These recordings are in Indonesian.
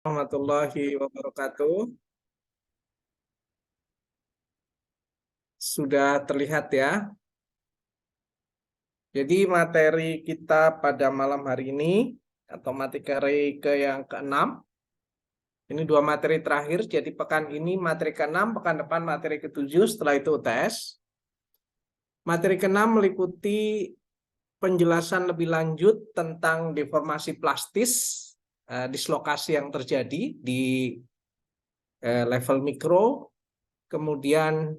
Warahmatullahi wabarakatuh. Sudah terlihat ya. Jadi materi kita pada malam hari ini atau materi yang ke-6. Ini 2 materi terakhir. Jadi pekan ini materi ke-6, pekan depan materi ke-7, setelah itu UTS. Materi ke-6 meliputi penjelasan lebih lanjut tentang deformasi plastis, dislokasi yang terjadi di level mikro. Kemudian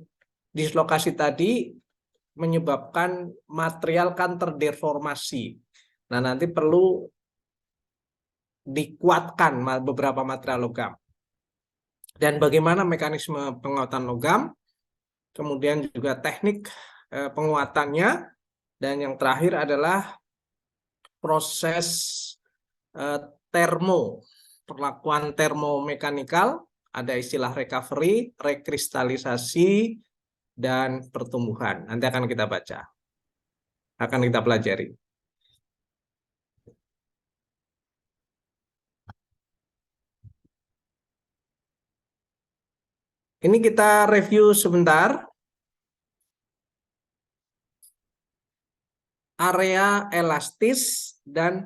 dislokasi tadi menyebabkan material kan terdeformasi. Nah, nanti perlu dikuatkan beberapa material logam. Dan bagaimana mekanisme penguatan logam, kemudian juga teknik penguatannya, dan yang terakhir adalah proses perlakuan termomekanikal, ada istilah recovery, rekristalisasi, dan pertumbuhan. Nanti akan kita baca, akan kita pelajari. Ini kita review sebentar. Area elastis dan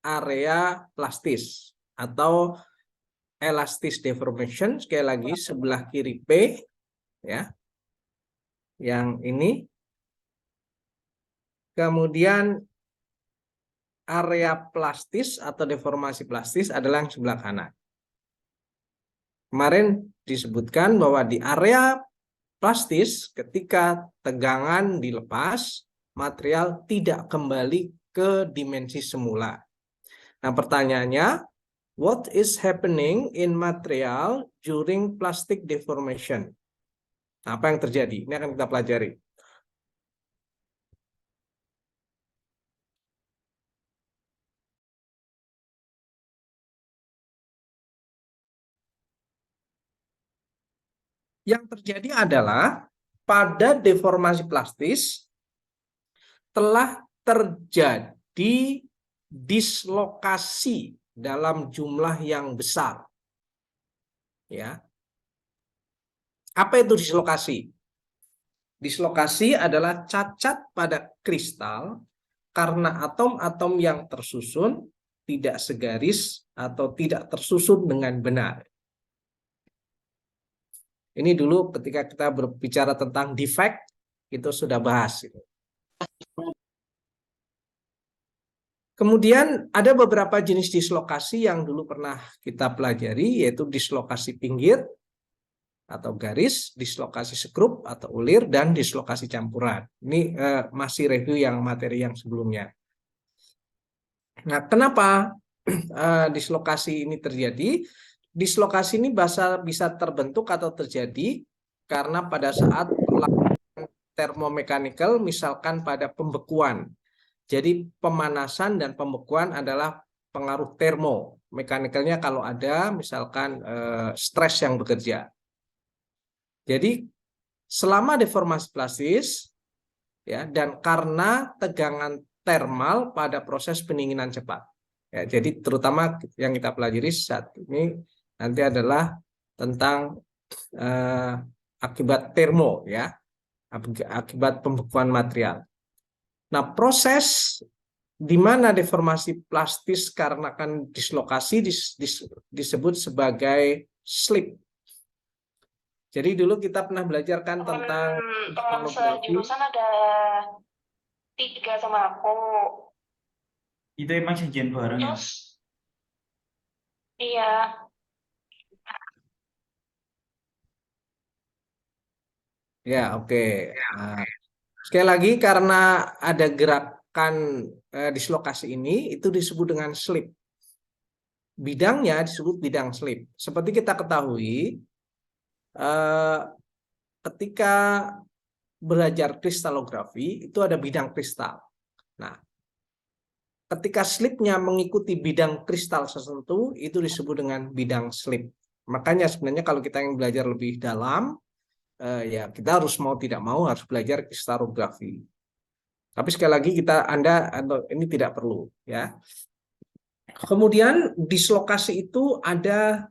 area plastis atau elastis deformation, sekali lagi sebelah kiri P ya. Yang ini. Kemudian area plastis atau deformasi plastis adalah yang sebelah kanan. Kemarin disebutkan bahwa di area plastis ketika tegangan dilepas, material tidak kembali ke dimensi semula. Nah, pertanyaannya, what is happening in material during plastic deformation? Nah, apa yang terjadi? Ini akan kita pelajari. Yang terjadi adalah pada deformasi plastis telah terjadi dislokasi dalam jumlah yang besar. Ya. Apa itu dislokasi? Dislokasi adalah cacat pada kristal karena atom-atom yang tersusun tidak segaris atau tidak tersusun dengan benar. Ini dulu ketika kita berbicara tentang defect, itu sudah bahas. Kemudian ada beberapa jenis dislokasi yang dulu pernah kita pelajari, yaitu dislokasi pinggir atau garis, dislokasi sekrup atau ulir, dan dislokasi campuran. Ini masih review yang materi yang sebelumnya. Nah, kenapa dislokasi ini terjadi? Dislokasi ini bisa terbentuk atau terjadi karena pada saat termomekanikal, misalkan pada pembekuan. Jadi pemanasan dan pembekuan adalah pengaruh termo. Mekanikalnya kalau ada misalkan stres yang bekerja. Jadi selama deformasi plastis ya, dan karena tegangan termal pada proses pendinginan cepat. Ya, jadi terutama yang kita pelajari saat ini nanti adalah tentang akibat termo ya, akibat pembekuan material. Nah, proses di mana deformasi plastis karena kan dislokasi disebut sebagai slip. Jadi dulu kita pernah belajarkan tentang teman jurusan ada 3 sama aku. Itu emang janjian bareng ya? Terus, iya. Ya, oke. Nah, sekali lagi karena ada gerakan dislokasi ini, itu disebut dengan slip. Bidangnya disebut bidang slip. Seperti kita ketahui, ketika belajar kristalografi, itu ada bidang kristal. Nah, ketika slipnya mengikuti bidang kristal tertentu, itu disebut dengan bidang slip. Makanya sebenarnya kalau kita ingin belajar lebih dalam, ya kita harus mau tidak mau harus belajar kristalografi. Tapi sekali lagi Anda ini tidak perlu ya. Kemudian dislokasi itu ada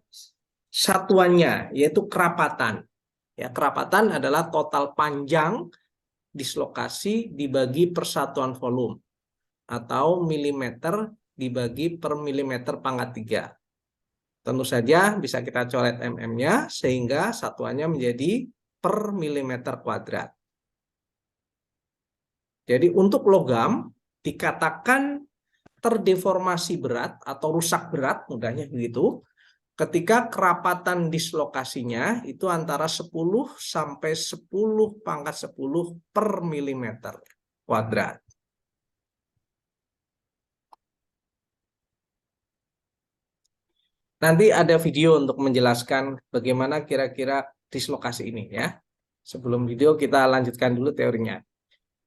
satuannya, yaitu kerapatan. Ya, kerapatan adalah total panjang dislokasi dibagi persatuan volume atau milimeter dibagi per milimeter pangkat 3. Tentu saja bisa kita coret mm-nya sehingga satuannya menjadi per milimeter kuadrat. Jadi untuk logam dikatakan terdeformasi berat atau rusak berat, mudahnya begitu, ketika kerapatan dislokasinya itu antara 10 sampai 10 pangkat 10 per milimeter kuadrat. Nanti ada video untuk menjelaskan bagaimana kira-kira dislokasi ini ya. Sebelum video kita lanjutkan dulu teorinya.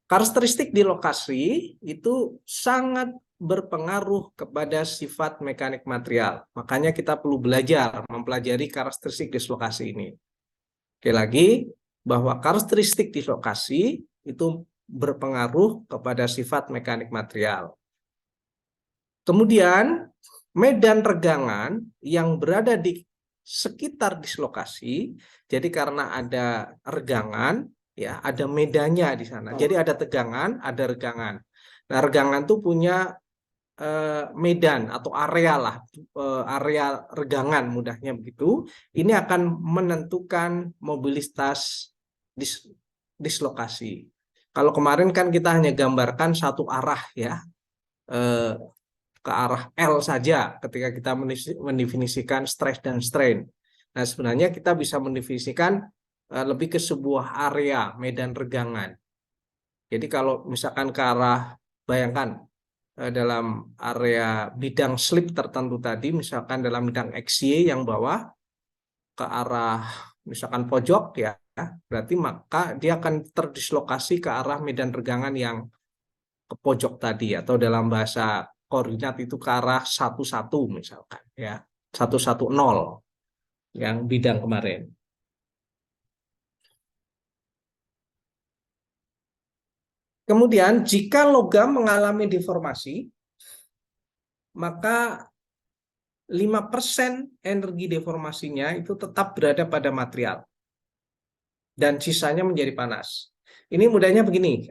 Karakteristik dislokasi itu sangat berpengaruh kepada sifat mekanik material. Makanya kita perlu belajar mempelajari karakteristik dislokasi ini. Oke, lagi bahwa karakteristik dislokasi itu berpengaruh kepada sifat mekanik material. Kemudian medan regangan yang berada di sekitar dislokasi, jadi karena ada regangan, ya ada medannya di sana. Jadi ada tegangan, ada regangan. Nah, regangan itu punya medan atau area lah, area regangan mudahnya begitu. Ini akan menentukan mobilitas dislokasi. Kalau kemarin kan kita hanya gambarkan satu arah ya, ke arah L saja ketika kita mendefinisikan stress dan strain. Nah, sebenarnya kita bisa mendefinisikan lebih ke sebuah area medan regangan. Jadi kalau misalkan ke arah, bayangkan dalam area bidang slip tertentu tadi, misalkan dalam bidang XY yang bawah ke arah misalkan pojok ya, berarti maka dia akan terdislokasi ke arah medan regangan yang ke pojok tadi, atau dalam bahasa koordinat itu ke arah 11 misalkan ya, 110 yang bidang kemarin. Kemudian jika logam mengalami deformasi, maka 5% energi deformasinya itu tetap berada pada material dan sisanya menjadi panas. Ini mudahnya begini,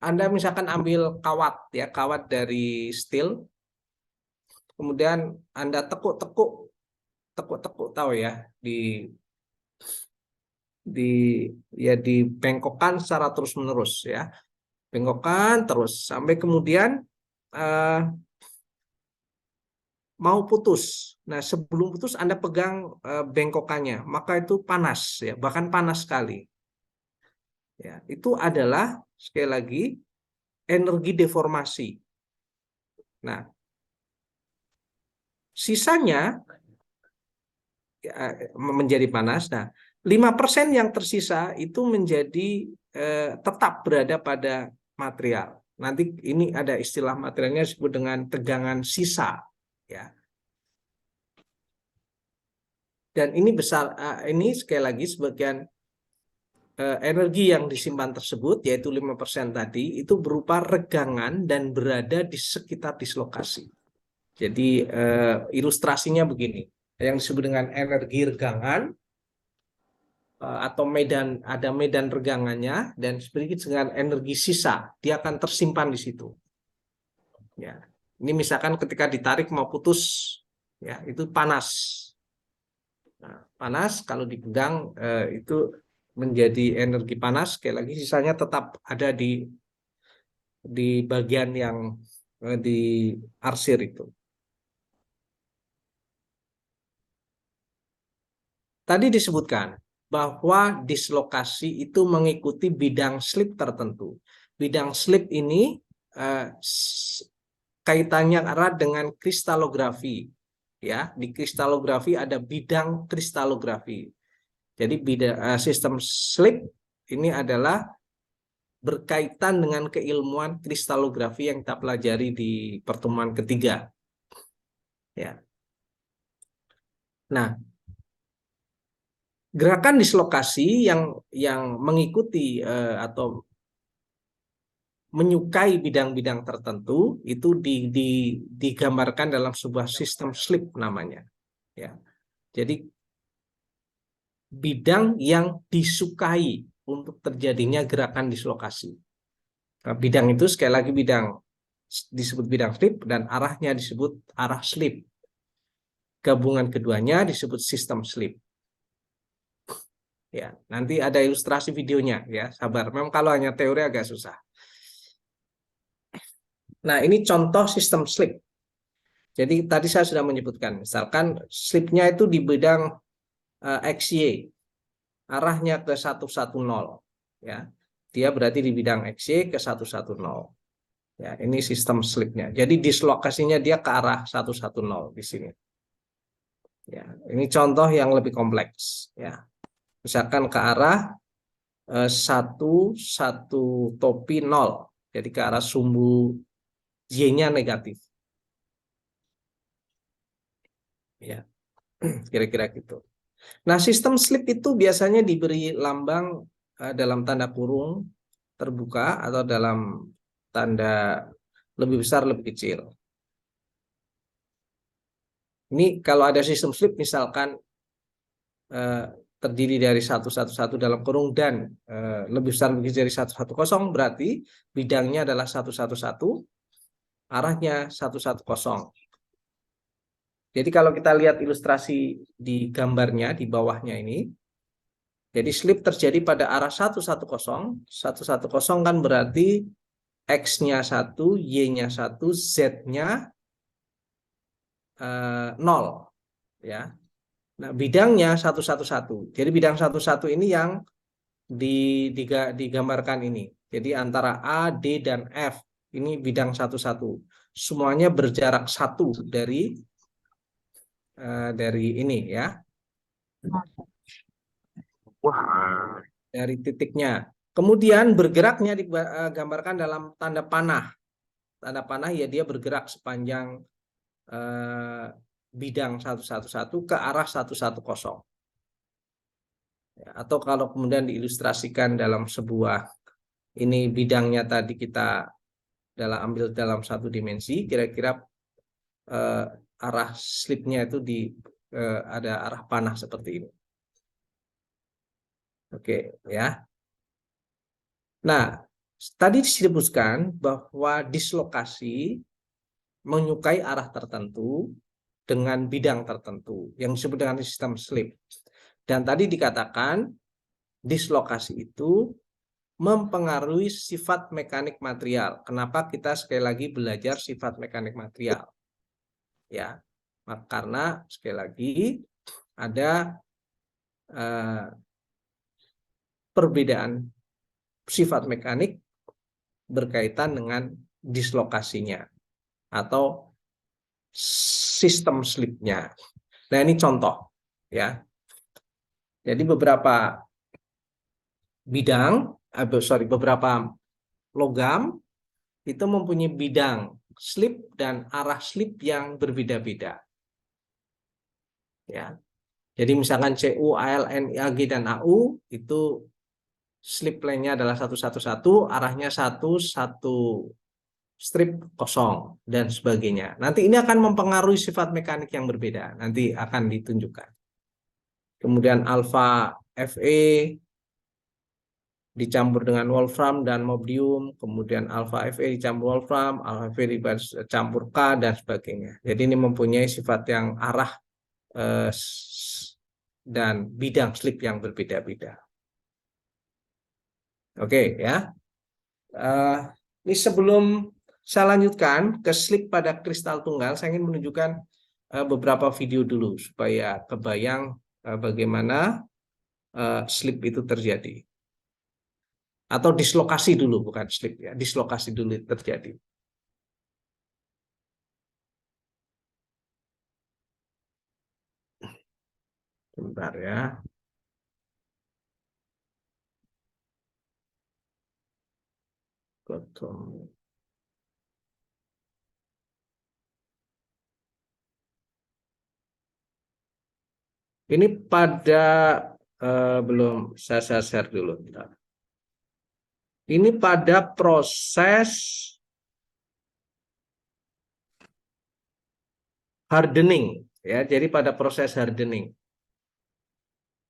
Anda misalkan ambil kawat ya, kawat dari steel, kemudian Anda tekuk-tekuk tahu ya, dibengkokkan secara terus-menerus ya, bengkokkan terus sampai kemudian mau putus. Nah, sebelum putus Anda pegang bengkokannya, maka itu panas ya, bahkan panas sekali. Ya, itu adalah sekali lagi energi deformasi. Nah, sisanya menjadi panas. Nah, 5% yang tersisa itu menjadi tetap berada pada material. Nanti ini ada istilah materialnya disebut dengan tegangan sisa ya. Dan ini besar, ini sekali lagi sebagian energi yang disimpan tersebut, yaitu 5% tadi, itu berupa regangan dan berada di sekitar dislokasi. Jadi ilustrasinya begini, yang disebut dengan energi regangan atau medan, ada medan regangannya, dan sedikit dengan energi sisa, dia akan tersimpan di situ. Ya, ini misalkan ketika ditarik mau putus, ya itu panas. Nah, panas kalau dipegang itu menjadi energi panas, sekali lagi sisanya tetap ada di bagian yang di arsir itu. Tadi disebutkan bahwa dislokasi itu mengikuti bidang slip tertentu. Bidang slip ini kaitannya erat dengan kristalografi. Ya, di kristalografi ada bidang kristalografi. Jadi sistem slip ini adalah berkaitan dengan keilmuan kristalografi yang kita pelajari di pertemuan ketiga. Ya. Nah, gerakan dislokasi yang mengikuti atau menyukai bidang-bidang tertentu itu digambarkan dalam sebuah sistem slip namanya. Ya, jadi bidang yang disukai untuk terjadinya gerakan dislokasi. Nah, bidang itu sekali lagi bidang disebut bidang slip dan arahnya disebut arah slip. Gabungan keduanya disebut sistem slip. Ya, nanti ada ilustrasi videonya ya, sabar. Memang kalau hanya teori agak susah. Nah, ini contoh sistem slip. Jadi tadi saya sudah menyebutkan, misalkan slipnya itu di bidang XY, arahnya ke 110, ya. Dia berarti di bidang XY ke 110. Ya, ini sistem slipnya. Jadi dislokasinya dia ke arah 110 di sini. Ya, ini contoh yang lebih kompleks, ya. Misalkan ke arah 1 topi 0. Jadi ke arah sumbu Y-nya negatif. Ya, kira-kira gitu. Nah, sistem slip itu biasanya diberi lambang dalam tanda kurung terbuka atau dalam tanda lebih besar, lebih kecil. Ini kalau ada sistem slip misalkan terdiri dari 111 dalam kurung dan lebih besar, lebih kecil dari 110, berarti bidangnya adalah 111, arahnya 110. Jadi kalau kita lihat ilustrasi di gambarnya di bawahnya ini, jadi slip terjadi pada arah 110. 110 kan berarti X-nya 1, Y-nya 1, Z-nya 0. Ya. Nah, bidangnya 111. Jadi bidang 11 ini yang digambarkan ini. Jadi antara A, D, dan F. Ini bidang 11. Semuanya berjarak 1 dari ini ya. Dari titiknya. Kemudian bergeraknya digambarkan dalam tanda panah. Tanda panah ya dia bergerak sepanjang bidang 111 ke arah 110. Ya, atau kalau kemudian diilustrasikan dalam sebuah ini bidangnya tadi kita ambil dalam satu dimensi, kira-kira arah slipnya itu ada arah panah seperti ini. Oke, ya. Nah, tadi disebutkan bahwa dislokasi menyukai arah tertentu dengan bidang tertentu yang disebut dengan sistem slip. Dan tadi dikatakan dislokasi itu mempengaruhi sifat mekanik material. Kenapa kita sekali lagi belajar sifat mekanik material? Ya, karena sekali lagi ada perbedaan sifat mekanik berkaitan dengan dislokasinya atau sistem slipnya. Nah, ini contoh ya. Jadi beberapa beberapa logam itu mempunyai bidang slip dan arah slip yang berbeda-beda. Ya. Jadi misalkan Cu, Al, Ni, Ag, dan Au itu slip line-nya adalah 111, arahnya 1 strip kosong dan sebagainya. Nanti ini akan mempengaruhi sifat mekanik yang berbeda. Nanti akan ditunjukkan. Kemudian alfa Fe dicampur dengan wolfram dan niobium, kemudian alfa Fe dicampur wolfram, alfa Fe dicampur K dan sebagainya. Jadi ini mempunyai sifat yang arah dan bidang slip yang berbeda-beda. Oke, ya. Ini sebelum saya lanjutkan ke slip pada kristal tunggal, saya ingin menunjukkan beberapa video dulu supaya kebayang bagaimana slip itu terjadi. Atau dislokasi dulu, bukan slip ya, dislokasi dulu terjadi. Bentar ya. Ini pada belum saya share dulu. Bentar. Ini pada proses hardening, ya. Jadi pada proses hardening.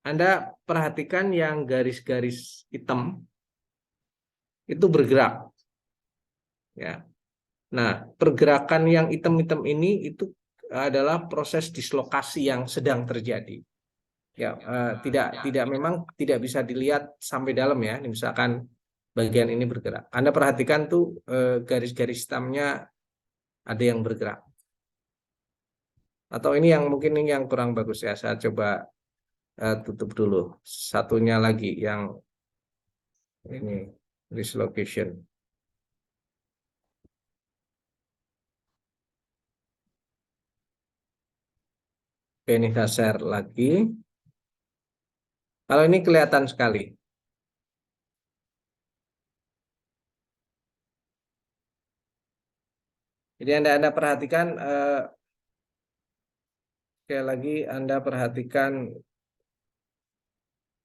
Anda perhatikan yang garis-garis hitam itu bergerak, ya. Nah, pergerakan yang hitam-hitam ini itu adalah proses dislokasi yang sedang terjadi. Ya, tidak memang tidak bisa dilihat sampai dalam ya. Ini misalkan bagian ini bergerak. Anda perhatikan tuh garis-garis hitamnya ada yang bergerak. Atau ini yang mungkin ini yang kurang bagus ya. Saya coba tutup dulu. Satunya lagi yang ini dislocation. Oke, ini saya share lagi. Kalau ini kelihatan sekali. Jadi Anda perhatikan sekali lagi Anda perhatikan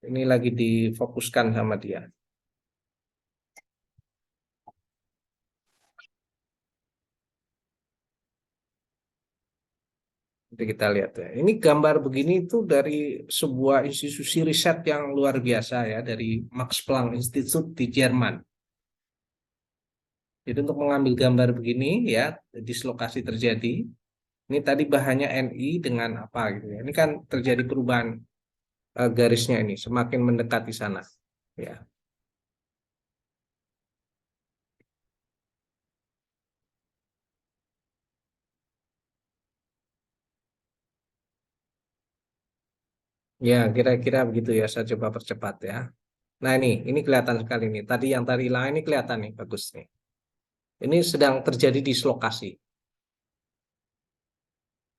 ini lagi difokuskan sama dia. Nanti kita lihat ya. Ini gambar begini itu dari sebuah institusi riset yang luar biasa ya, dari Max Planck Institute di Jerman. Jadi untuk mengambil gambar begini ya, dislokasi terjadi. Ini tadi bahannya Ni dengan apa gitu ya. Ini kan terjadi perubahan garisnya ini semakin mendekati sana ya. Ya, kira-kira begitu ya. Saya coba percepat ya. Nah, ini kelihatan sekali nih. Tadi yang tadi hilang ini kelihatan nih, bagus nih. Ini sedang terjadi dislokasi.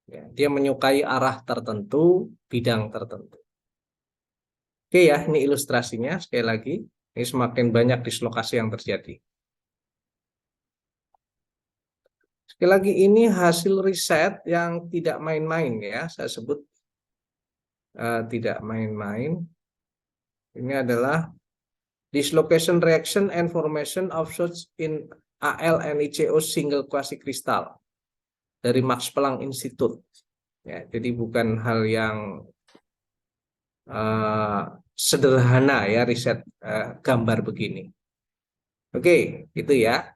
Ya, dia menyukai arah tertentu, bidang tertentu. Oke ya, ini ilustrasinya sekali lagi. Ini semakin banyak dislokasi yang terjadi. Sekali lagi ini hasil riset yang tidak main-main ya. Saya sebut tidak main-main. Ini adalah dislocation reaction and formation of such in AlNiCO single quasi crystal dari Max Planck Institute. Ya, jadi bukan hal yang sederhana ya riset gambar begini. Oke, itu ya.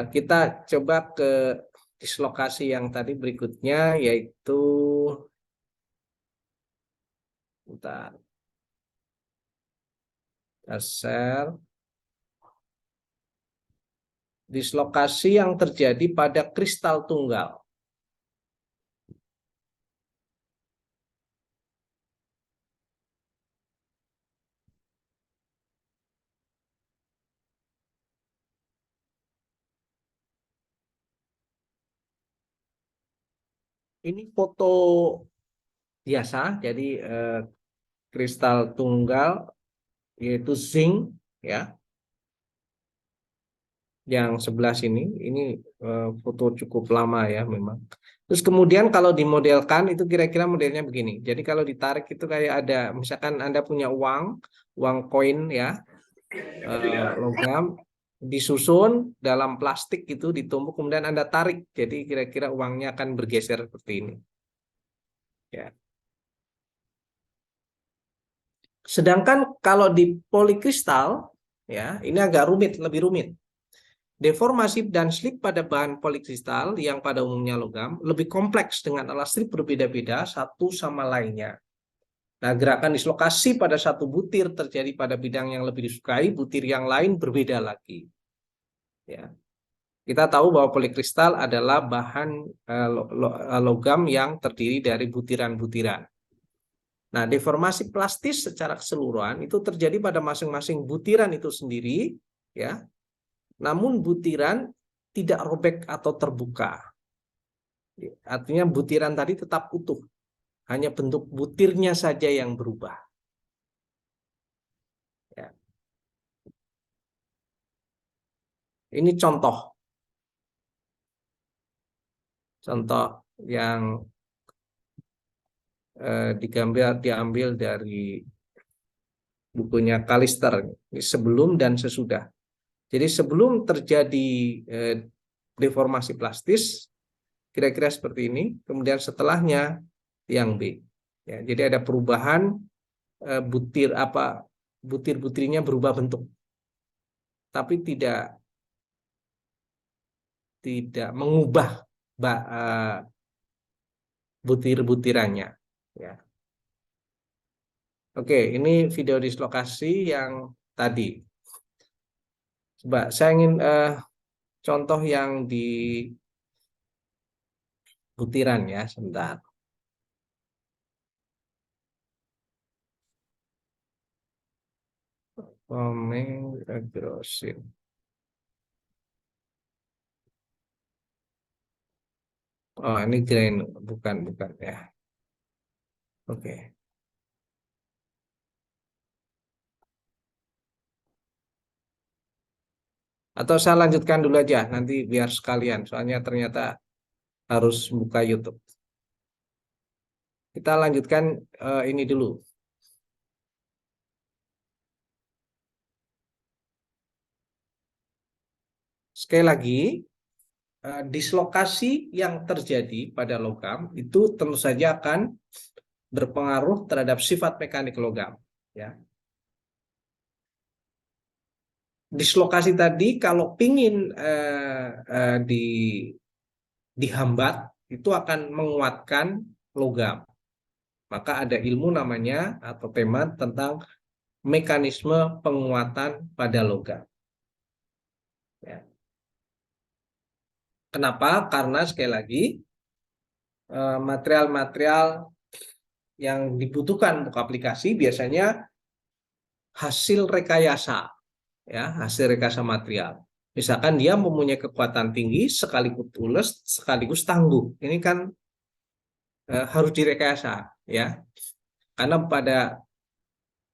Kita coba ke dislokasi yang tadi berikutnya yaitu bentar. Share dislokasi yang terjadi pada kristal tunggal. Ini foto biasa, jadi kristal tunggal yaitu zinc ya. Yang sebelah sini ini foto cukup lama ya memang. Terus kemudian kalau dimodelkan itu kira-kira modelnya begini. Jadi kalau ditarik itu kayak ada misalkan Anda punya uang koin ya, logam disusun dalam plastik itu ditumbuk kemudian Anda tarik. Jadi kira-kira uangnya akan bergeser seperti ini. Ya. Sedangkan kalau di polikristal ya, ini agak rumit, lebih rumit. Deformasi dan slip pada bahan polikristal yang pada umumnya logam lebih kompleks dengan alat slip berbeda-beda satu sama lainnya. Nah, gerakan dislokasi pada satu butir terjadi pada bidang yang lebih disukai, butir yang lain berbeda lagi. Ya. Kita tahu bahwa polikristal adalah bahan logam yang terdiri dari butiran-butiran. Nah, deformasi plastis secara keseluruhan itu terjadi pada masing-masing butiran itu sendiri, ya. Namun butiran tidak robek atau terbuka. Artinya butiran tadi tetap utuh. Hanya bentuk butirnya saja yang berubah. Ya. Ini contoh. Contoh yang diambil dari bukunya Kalister, sebelum dan sesudah. Jadi sebelum terjadi deformasi plastis, kira-kira seperti ini. Kemudian setelahnya yang B. Ya, jadi ada perubahan butir-butirnya berubah bentuk, tapi tidak mengubah butir-butirannya. Ya. Oke, ini video dislokasi yang tadi. Coba saya ingin contoh yang di butiran ya, sebentar. Omegradrosin. Oh, ini grain, bukan ya. Oke. Atau saya lanjutkan dulu aja, nanti biar sekalian. Soalnya ternyata harus buka YouTube. Kita lanjutkan ini dulu. Sekali lagi, dislokasi yang terjadi pada logam itu tentu saja akan berpengaruh terhadap sifat mekanik logam. Ya. Dislokasi tadi kalau pingin dihambat itu akan menguatkan logam. Maka ada ilmu namanya atau tema tentang mekanisme penguatan pada logam. Ya. Kenapa? Karena sekali lagi material-material yang dibutuhkan untuk aplikasi biasanya hasil rekayasa, ya, hasil rekayasa material. Misalkan dia mempunyai kekuatan tinggi sekaligus tules, sekaligus tangguh. Ini kan harus direkayasa, ya. Karena pada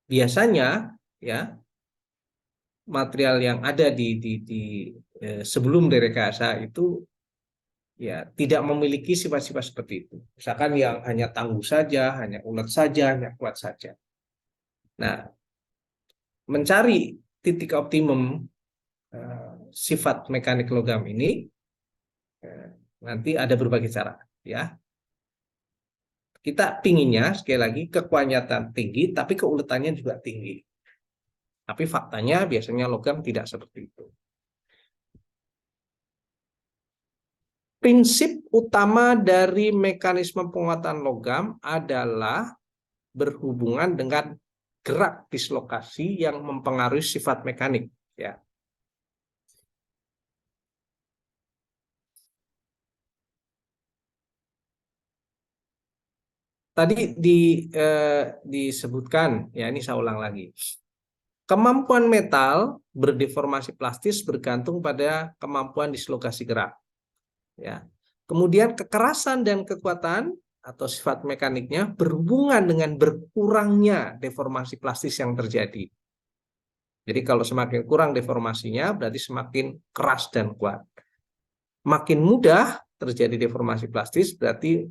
biasanya, ya, material yang ada sebelum direkayasa itu ya tidak memiliki sifat-sifat seperti itu. Misalkan yang hanya tangguh saja, hanya ulet saja, hanya kuat saja. Nah, mencari titik optimum sifat mekanik logam ini nanti ada berbagai cara, ya. Kita pinginnya sekali lagi kekuatan tinggi, tapi keuletannya juga tinggi. Tapi faktanya biasanya logam tidak seperti itu. Prinsip utama dari mekanisme penguatan logam adalah berhubungan dengan gerak dislokasi yang mempengaruhi sifat mekanik. Ya. Tadi disebutkan, ya ini saya ulang lagi. Kemampuan metal berdeformasi plastis bergantung pada kemampuan dislokasi gerak. Ya. Kemudian kekerasan dan kekuatan atau sifat mekaniknya berhubungan dengan berkurangnya deformasi plastis yang terjadi. Jadi kalau semakin kurang deformasinya berarti semakin keras dan kuat. Makin mudah terjadi deformasi plastis berarti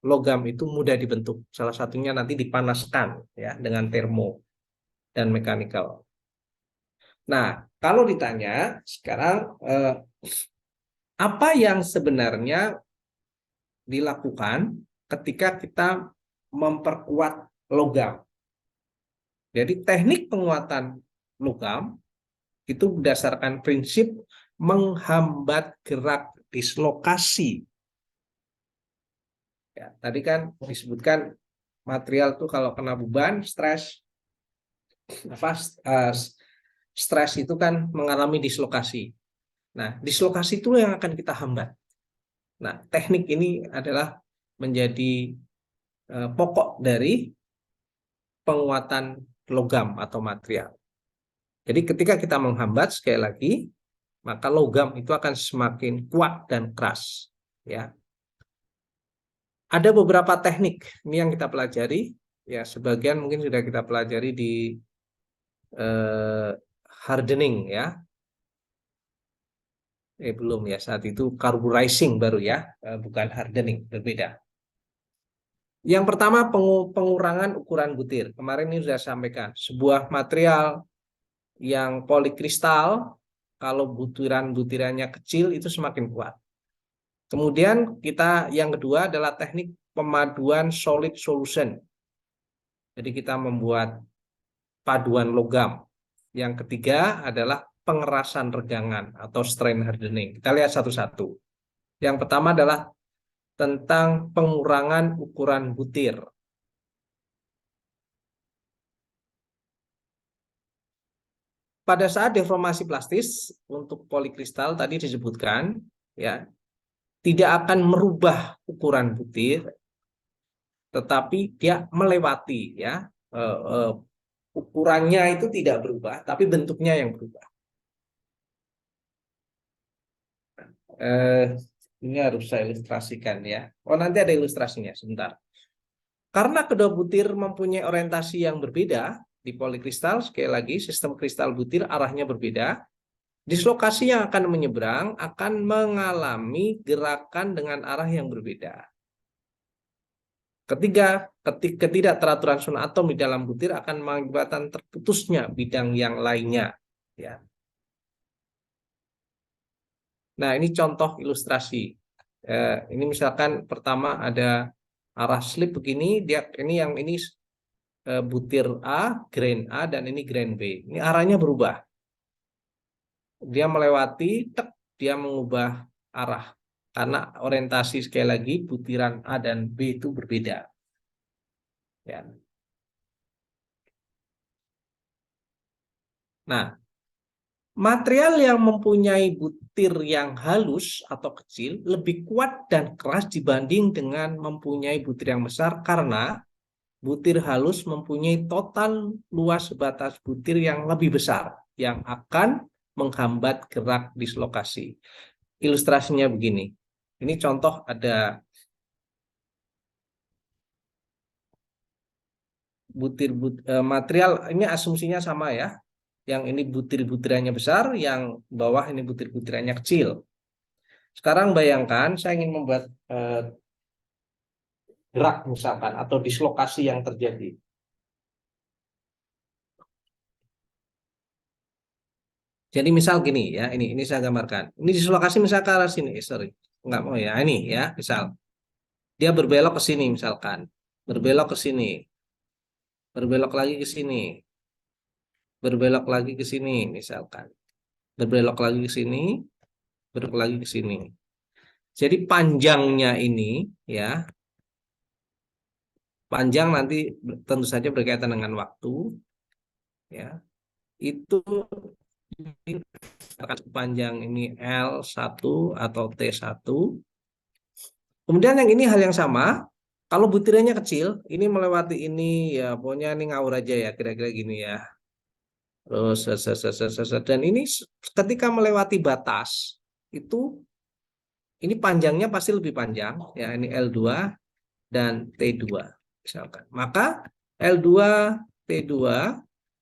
logam itu mudah dibentuk. Salah satunya nanti dipanaskan ya dengan termo dan mekanikal. Nah, kalau ditanya sekarang apa yang sebenarnya dilakukan ketika kita memperkuat logam? Jadi teknik penguatan logam itu berdasarkan prinsip menghambat gerak dislokasi. Ya, tadi kan disebutkan material tuh kalau kena beban, stres itu kan mengalami dislokasi. Nah, dislokasi itu yang akan kita hambat. Nah, teknik ini adalah menjadi pokok dari penguatan logam atau material. Jadi ketika kita menghambat sekali lagi, maka logam itu akan semakin kuat dan keras. Ya. Ada beberapa teknik ini yang kita pelajari. Ya, sebagian mungkin sudah kita pelajari di hardening ya. Belum ya, saat itu carburizing baru ya, bukan hardening, berbeda. Yang pertama pengurangan ukuran butir. Kemarin ini sudah sampaikan. Sebuah material yang polikristal, kalau butiran-butirannya kecil itu semakin kuat. Kemudian yang kedua adalah teknik pemaduan solid solution. Jadi kita membuat paduan logam. Yang ketiga adalah pengerasan regangan atau strain hardening. Kita lihat satu-satu. Yang pertama adalah tentang pengurangan ukuran butir. Pada saat deformasi plastis untuk polikristal tadi disebutkan, ya, tidak akan merubah ukuran butir, tetapi dia melewati, ya, ukurannya itu tidak berubah, tapi bentuknya yang berubah. Ini harus saya ilustrasikan, ya. Oh, nanti ada ilustrasinya sebentar. Karena kedua butir mempunyai orientasi yang berbeda di polikristal, sekali lagi sistem kristal butir arahnya berbeda. Dislokasi yang akan menyeberang akan mengalami gerakan dengan arah yang berbeda. Ketiga, ketidakteraturan susun atom di dalam butir akan mengakibatkan terputusnya bidang yang lainnya. Ya. Nah, ini contoh ilustrasi. Ini misalkan pertama ada arah slip begini, ini butir A, grain A, dan ini grain B. Ini arahnya berubah. Dia melewati, dia mengubah arah. Karena orientasi sekali lagi butiran A dan B itu berbeda. Ya. Nah, material yang mempunyai butir yang halus atau kecil lebih kuat dan keras dibanding dengan mempunyai butir yang besar karena butir halus mempunyai total luas batas butir yang lebih besar yang akan menghambat gerak dislokasi. Ilustrasinya begini. Ini contoh ada material, ini asumsinya sama ya. Yang ini butir-butirannya besar, yang bawah ini butir-butirannya kecil. Sekarang bayangkan saya ingin membuat gerak misalkan atau dislokasi yang terjadi. Jadi misal gini ya, ini saya gambarkan. Ini dislokasi misal ke arah sini, sorry. Enggak mau ya, ini ya, misal. Dia berbelok ke sini misalkan. Berbelok ke sini. Berbelok lagi ke sini. Berbelok lagi ke sini misalkan. Berbelok lagi ke sini, berbelok lagi ke sini. Jadi panjangnya ini ya, panjang nanti tentu saja berkaitan dengan waktu ya. Itu panjang ini L1 atau T1. Kemudian yang ini hal yang sama, kalau butirannya kecil, ini melewati ini ya, pokoknya ini ngawur aja ya, kira-kira gini ya. Terus dan ini ketika melewati batas itu ini panjangnya pasti lebih panjang ya, ini L2 dan T2 misalkan. Maka L2 T2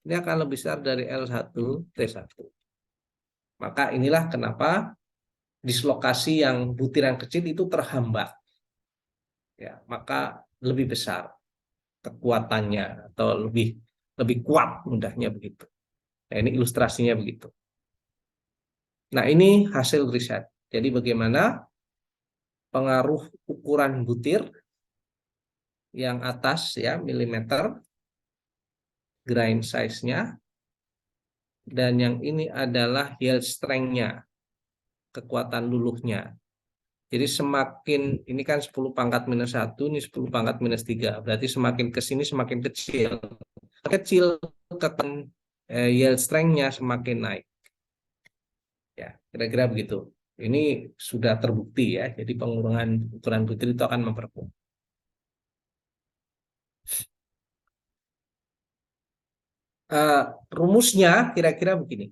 ini akan lebih besar dari L1 T1. Maka inilah kenapa dislokasi yang butiran kecil itu terhambat. Ya, maka lebih besar kekuatannya atau lebih lebih kuat mudahnya begitu. Nah, ini ilustrasinya begitu. Nah, ini hasil riset. Jadi bagaimana pengaruh ukuran butir yang atas ya milimeter grain size-nya dan yang ini adalah yield strength-nya, kekuatan luluhnya. Jadi semakin ini kan 10 pangkat minus 1, ini 10 pangkat minus 3. Berarti semakin ke sini semakin kecil. Kecil kekuatan yield strength-nya semakin naik. Ya, kira-kira begitu. Ini sudah terbukti ya. Jadi pengurangan ukuran butir itu akan memperkuat. Rumusnya kira-kira begini.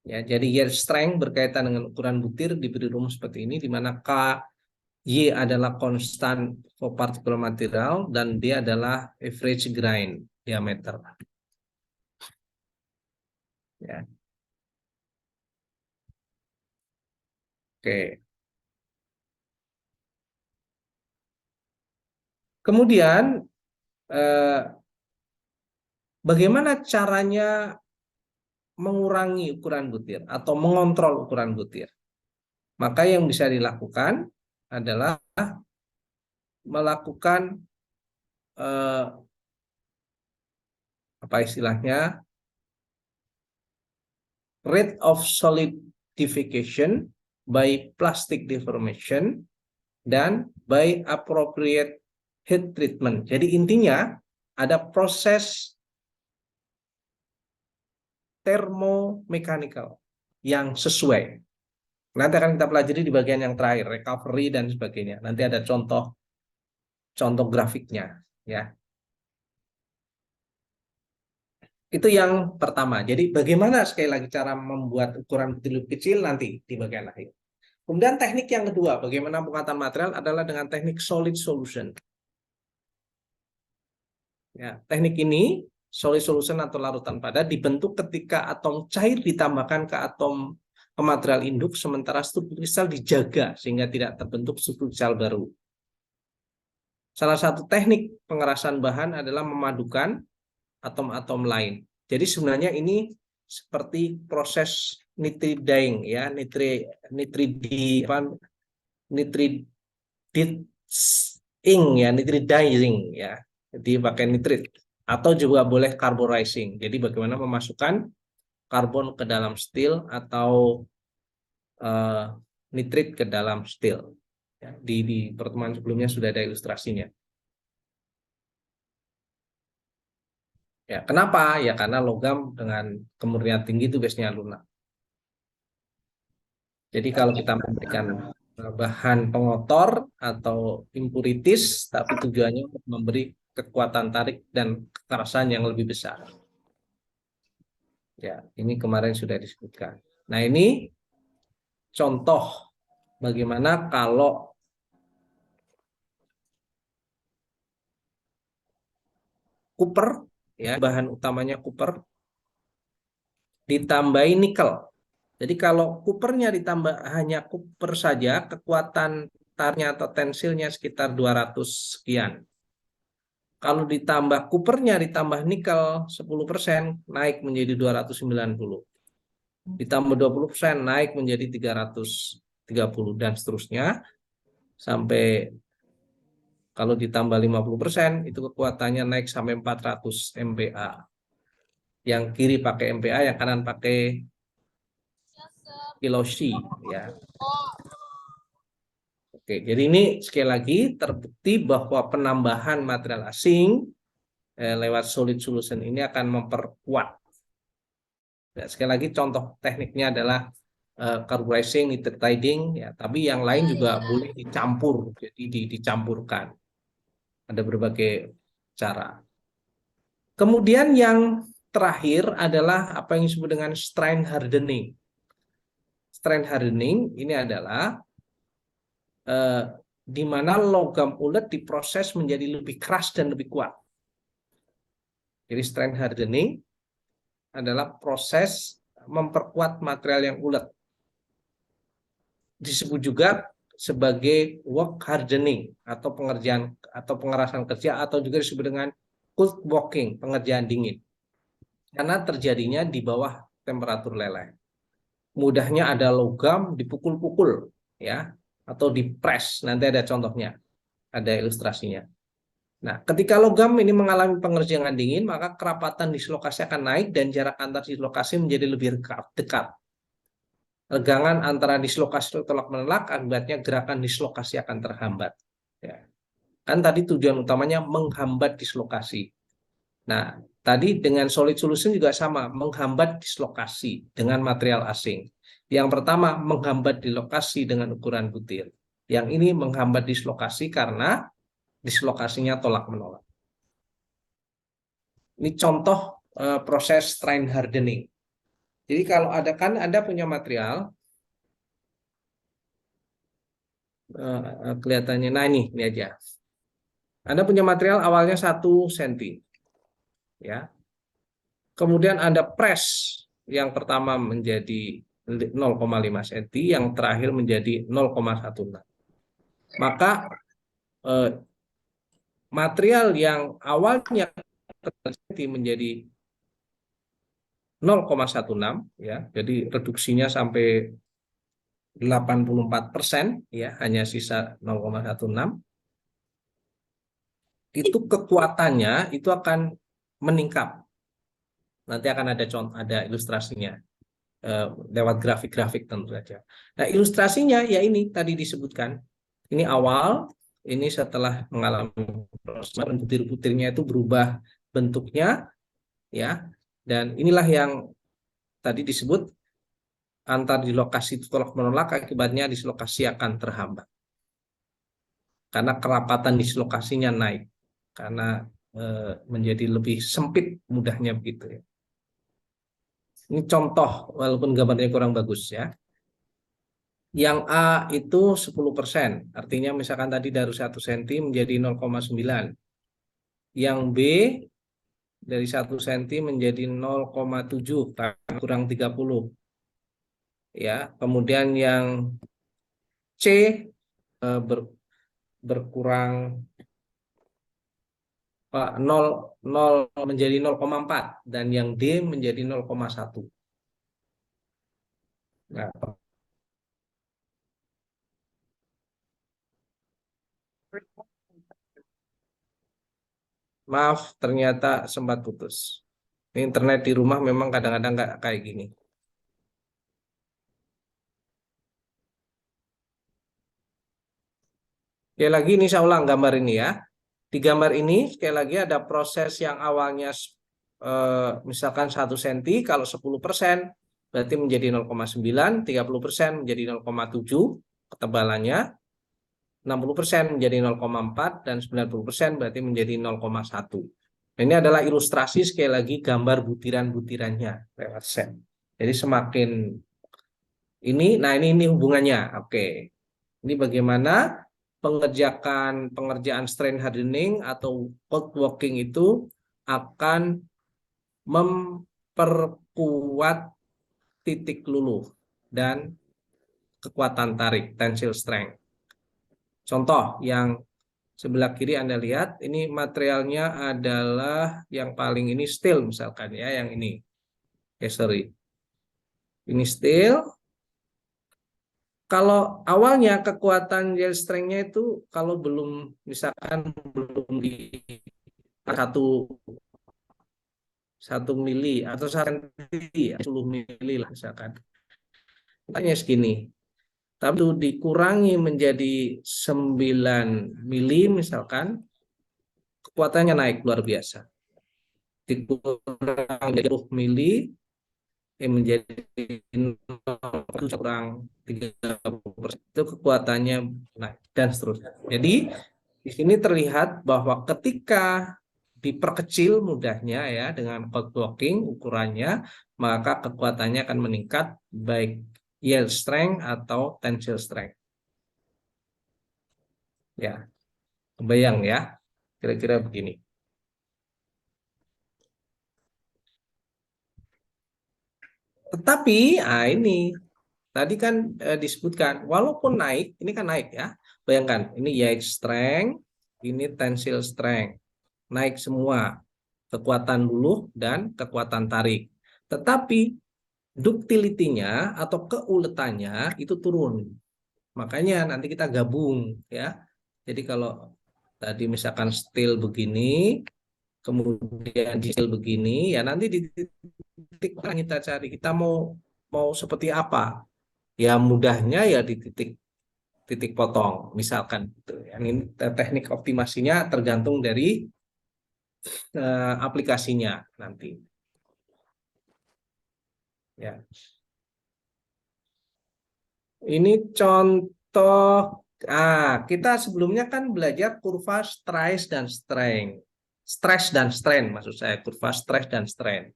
Ya, jadi yield strength berkaitan dengan ukuran butir diberi rumus seperti ini, di mana Y adalah konstan for particular material dan D adalah average grain diameter. Ya. Oke. Kemudian bagaimana caranya mengurangi ukuran butir atau mengontrol ukuran butir? Maka yang bisa dilakukan adalah melakukan apa istilahnya, rate of solidification by plastic deformation dan by appropriate heat treatment. Jadi intinya ada proses termomechanical yang sesuai. Nanti akan kita pelajari di bagian yang terakhir, recovery dan sebagainya. Nanti ada contoh grafiknya, ya. Itu yang pertama. Jadi bagaimana sekali lagi cara membuat ukuran butir lebih kecil nanti di bagian akhir. Kemudian teknik yang kedua, bagaimana pengangkatan material adalah dengan teknik solid solution. Ya, teknik ini solid solution atau larutan padat dibentuk ketika atom cair ditambahkan ke material induk, sementara struktur kristal dijaga sehingga tidak terbentuk struktur kristal baru. Salah satu teknik pengerasan bahan adalah memadukan atom-atom lain. Jadi sebenarnya ini seperti proses nitriding, ya, nitridizing, ya, nitridizing, ya. Jadi pakai nitrit atau juga boleh carburizing. Jadi bagaimana memasukkan karbon ke dalam steel atau nitrit ke dalam steel. Ya, di pertemuan sebelumnya sudah ada ilustrasinya. Ya, kenapa? Ya karena logam dengan kemurnian tinggi itu biasanya lunak. Jadi kalau kita memberikan bahan pengotor atau impurities, tapi tujuannya untuk memberi kekuatan tarik dan kekerasan yang lebih besar. Ya, ini kemarin sudah disebutkan. Nah, ini contoh bagaimana kalau copper, ya, bahan utamanya copper, ditambahi nikel. Jadi kalau coppernya ditambah hanya copper saja, kekuatan tariknya atau tensilnya sekitar 200 sekian. Kalau ditambah coppernya ditambah nikel 10%, naik menjadi 290. Ditambah 20% naik menjadi 330 dan seterusnya. Sampai kalau ditambah 50% itu kekuatannya naik sampai 400 MPa. Yang kiri pakai MPa, yang kanan pakai kiloshi, ya. Oke, jadi ini sekali lagi terbukti bahwa penambahan material asing lewat solid solution ini akan memperkuat. Ya, sekali lagi contoh tekniknya adalah carburizing, nitridizing, ya. Tapi yang lain juga boleh dicampur, jadi dicampurkan. Ada berbagai cara. Kemudian yang terakhir adalah apa yang disebut dengan strain hardening. Strain hardening ini adalah di mana logam ulet diproses menjadi lebih keras dan lebih kuat. Jadi strain hardening adalah proses memperkuat material yang ulet. Disebut juga sebagai work hardening atau pengerjaan atau pengerasan kerja, atau juga disebut dengan cold working, pengerjaan dingin. Karena terjadinya di bawah temperatur leleh. Mudahnya ada logam dipukul-pukul, ya, atau dipres. Nanti ada contohnya, ada ilustrasinya. Nah, ketika logam ini mengalami pengerjaan dingin, maka kerapatan dislokasi akan naik dan jarak antar dislokasi menjadi lebih dekat. Regangan antara dislokasi dan tolak menolak, akibatnya gerakan dislokasi akan terhambat. Ya. Kan tadi tujuan utamanya menghambat dislokasi. Nah, tadi dengan solid solution juga sama, menghambat dislokasi dengan material asing. Yang pertama, menghambat dislokasi dengan ukuran butir. Yang ini menghambat dislokasi karena dislokasinya tolak-menolak. Ini contoh proses strain hardening. Jadi kalau Anda punya material, kelihatannya, nah ini aja. Anda punya material awalnya 1 cm. Ya. Kemudian Anda press yang pertama menjadi 0,5 cm, yang terakhir menjadi 0,16. Maka material yang awalnya menjadi 0,16 ya, jadi reduksinya sampai 84%, ya, hanya sisa 0,16, itu kekuatannya itu akan meningkat. Nanti akan ada contoh, ada ilustrasinya lewat grafik-grafik tentu saja. Nah, ilustrasinya ya ini tadi disebutkan. Ini awal, ini setelah mengalami proses butir-butirnya itu berubah bentuknya, ya. Dan inilah yang tadi disebut antar dilokasi tolak menolak, akibatnya dislokasi akan terhambat karena kerapatan dislokasinya naik karena menjadi lebih sempit mudahnya begitu ya. Ini contoh walaupun gambarnya kurang bagus ya. Yang A itu 10%, artinya misalkan tadi dari 1 cm menjadi 0,9. Yang B dari 1 cm menjadi 0,7 kurang 30. Ya, kemudian yang C berkurang 0 menjadi 0,4 dan yang D menjadi 0,1. Nah, maaf, ternyata sempat putus. Internet di rumah memang kadang-kadang nggak kayak gini. Sekali lagi ini saya ulang gambar ini ya. Di gambar ini sekali lagi ada proses yang awalnya misalkan 1 cm, kalau 10% berarti menjadi 0,9, 30% menjadi 0,7 ketebalannya, 60% menjadi 0,4, dan 90% berarti menjadi 0,1. Ini adalah ilustrasi sekali lagi gambar butiran-butirannya lewat set. Jadi semakin ini, nah ini hubungannya. Oke. Ini bagaimana pengerjaan strain hardening atau cold working itu akan memperkuat titik luluh dan kekuatan tarik, tensile strength. Contoh yang sebelah kiri Anda lihat, ini materialnya adalah yang paling ini steel misalkan ya, yang ini. Sorry. Ini steel. Kalau awalnya kekuatan yield strength-nya itu kalau belum misalkan belum di 1 mili atau 10 mili lah misalkan. Hanya segini. Tapi itu dikurangi menjadi 9 mili misalkan, kekuatannya naik luar biasa. Dikurang 10 mili menjadi kurang 30%, itu kekuatannya naik dan seterusnya. Jadi di sini terlihat bahwa ketika diperkecil mudahnya ya dengan cold working ukurannya, maka kekuatannya akan meningkat baik yield strength atau tensile strength. Ya, kebayang ya, kira-kira begini. Tetapi, ini tadi kan disebutkan, walaupun naik, ini kan naik ya. Bayangkan, ini yield strength, ini tensile strength. Naik semua, kekuatan luluh dan kekuatan tarik. Tetapi, ductility-nya atau keuletannya itu turun. Makanya nanti kita gabung ya. Jadi kalau tadi misalkan steel begini, kemudian steel begini, ya nanti di titik mana kita cari, kita mau seperti apa? Ya mudahnya ya di titik potong misalkan gitu. Ini teknik optimasinya tergantung dari aplikasinya nanti. Ya. Ini contoh, kita sebelumnya kan belajar kurva stress dan strain. Stress dan strain maksud saya, kurva stress dan strain.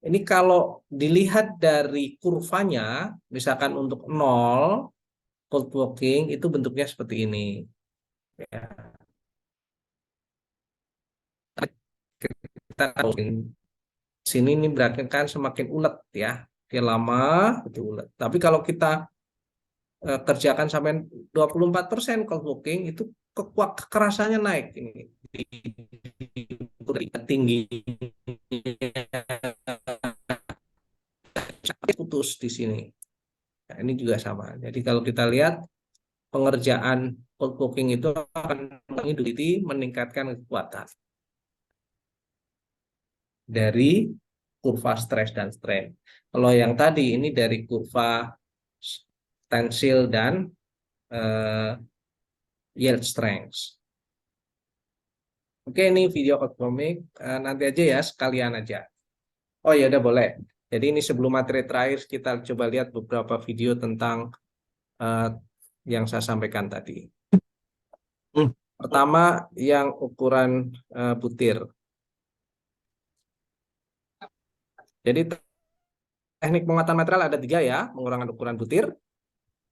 Ini kalau dilihat dari kurvanya, misalkan untuk 0, cold working itu bentuknya seperti ini. Ya. Kita sini ini berarti kan semakin ulet ya, dia lama itu ulet. Tapi kalau kita kerjakan sampai 24% cold working itu kekerasannya naik ini tinggi putus di sini. Nah, ini juga sama. Jadi kalau kita lihat pengerjaan cold cooking itu akan meningkatkan kekuatan dari kurva stress dan strain. Kalau yang tadi ini dari kurva tensil dan yield strength. Oke, ini video comic nanti aja ya, sekalian aja. Oh ya, udah boleh. Jadi ini sebelum materi terakhir kita coba lihat beberapa video tentang yang saya sampaikan tadi. Pertama yang ukuran butir. Jadi teknik penguatan material ada 3 ya, pengurangan ukuran butir,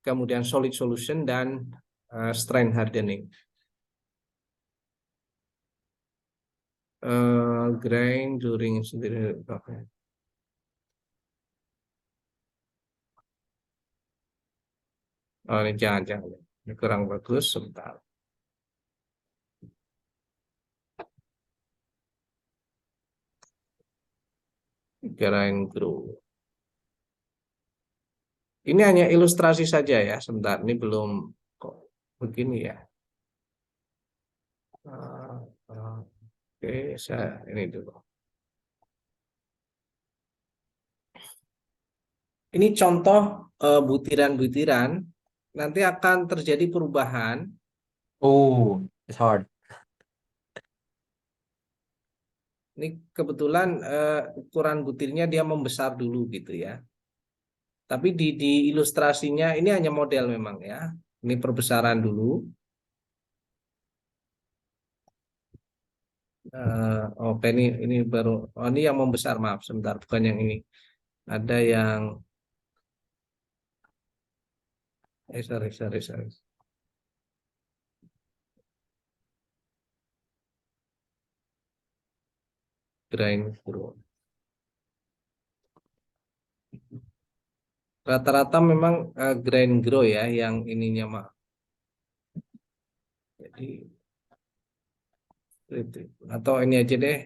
kemudian solid solution dan strain hardening. Grain during sendiri. Okay. Oh, ini jangan. Ini kurang bagus, sebentar. Grain grow. Ini hanya ilustrasi saja ya, sebentar. Ini belum kok begini ya. Oke, saya ini dulu. Ini contoh butiran-butiran. Nanti akan terjadi perubahan. Oh, it's hard. Ini kebetulan ukuran butirnya dia membesar dulu gitu ya. Tapi di ilustrasinya ini hanya model memang ya. Ini perbesaran dulu. Oke, ini baru. Oh, ini yang membesar, maaf sebentar, bukan yang ini. Ada yang sorry. Grain grow. Rata-rata memang grain grow ya yang ininya mah. Jadi itu. Atau ini aja deh.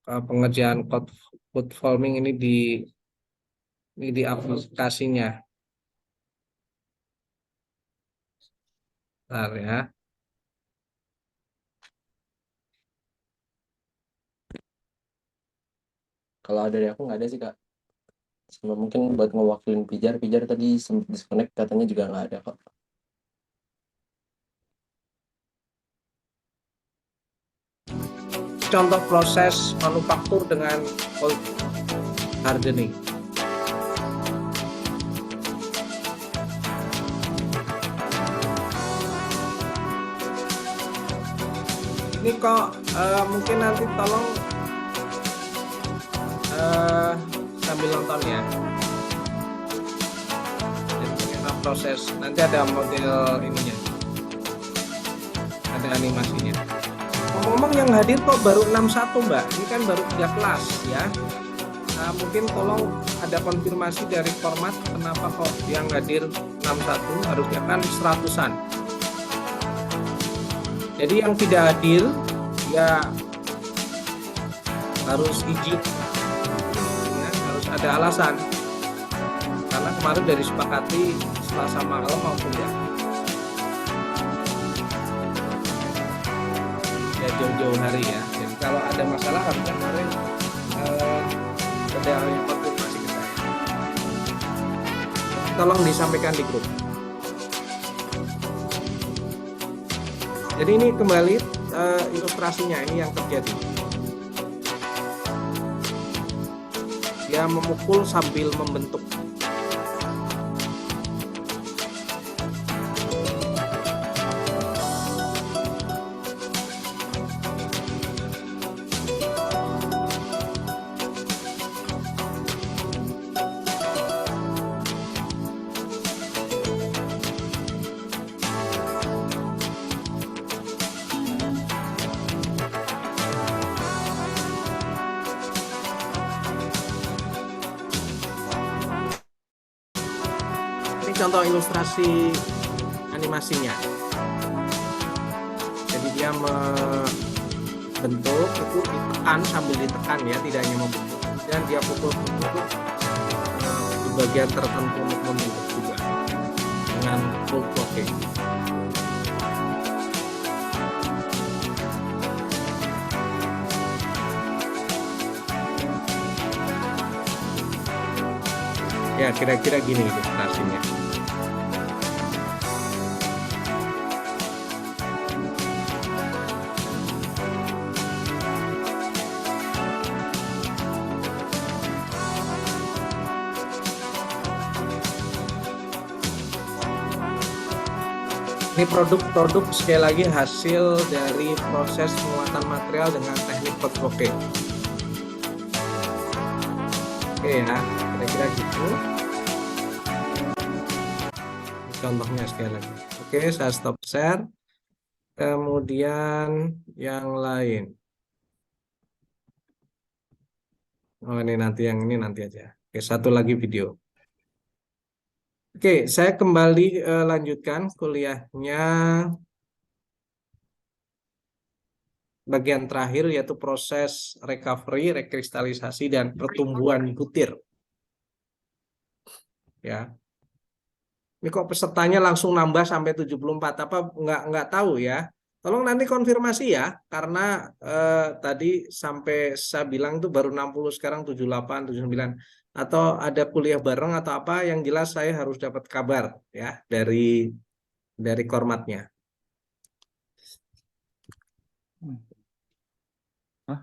Pengerjaan code forming ini di aplikasinya. Bentar ya. Kalau dari aku nggak ada sih Kak. Sama mungkin buat ngewakilin Pijar tadi sempat disconnect katanya juga nggak ada kok. Contoh proses manufaktur dengan cold hardening. Ini kok mungkin nanti tolong sambil nonton ya. Jadi bagaimana proses, nanti ada model ininya, ada animasinya. Ngomong yang hadir kok baru 61 Mbak, ini kan baru 3 kelas ya. Nah, mungkin tolong ada konfirmasi dari format kenapa kok yang hadir 61, harusnya kan 100-an. Jadi yang tidak hadir ya harus izin ya, harus ada alasan. Karena kemarin dari sepakati Selasa malam maupun ya jauh-jauh hari ya. Jadi kalau ada masalah harusnya kemarin ada konfirmasi ke saya. Tolong disampaikan di grup. Jadi ini kembali ilustrasinya ini yang terjadi. Dia memukul sambil membentuk. Contoh ilustrasi animasinya. dia membentuk itu ditekan sambil ditekan ya, tidak hanya membentuk, dan dia pukul di bagian tertentu untuk membentuk juga dengan cold blocking. Ya, kira-kira gini ilustrasinya. Ini produk-produk sekali lagi hasil dari proses penguatan material dengan teknik cold blocking. Oke ya, kira-kira gitu. Contohnya sekali lagi. Oke, saya stop share. Kemudian yang lain. Oh, ini nanti yang ini nanti aja. Oke, satu lagi video. Oke, saya kembali lanjutkan kuliahnya bagian terakhir yaitu proses recovery, rekristalisasi, dan pertumbuhan butir. Ya. Ini kok pesertanya langsung nambah sampai 74, apa nggak tahu ya. Tolong nanti konfirmasi ya, karena tadi sampai saya bilang itu baru 60, sekarang 78, 79. Atau ada kuliah bareng atau apa, yang jelas saya harus dapat kabar ya dari kormatnya.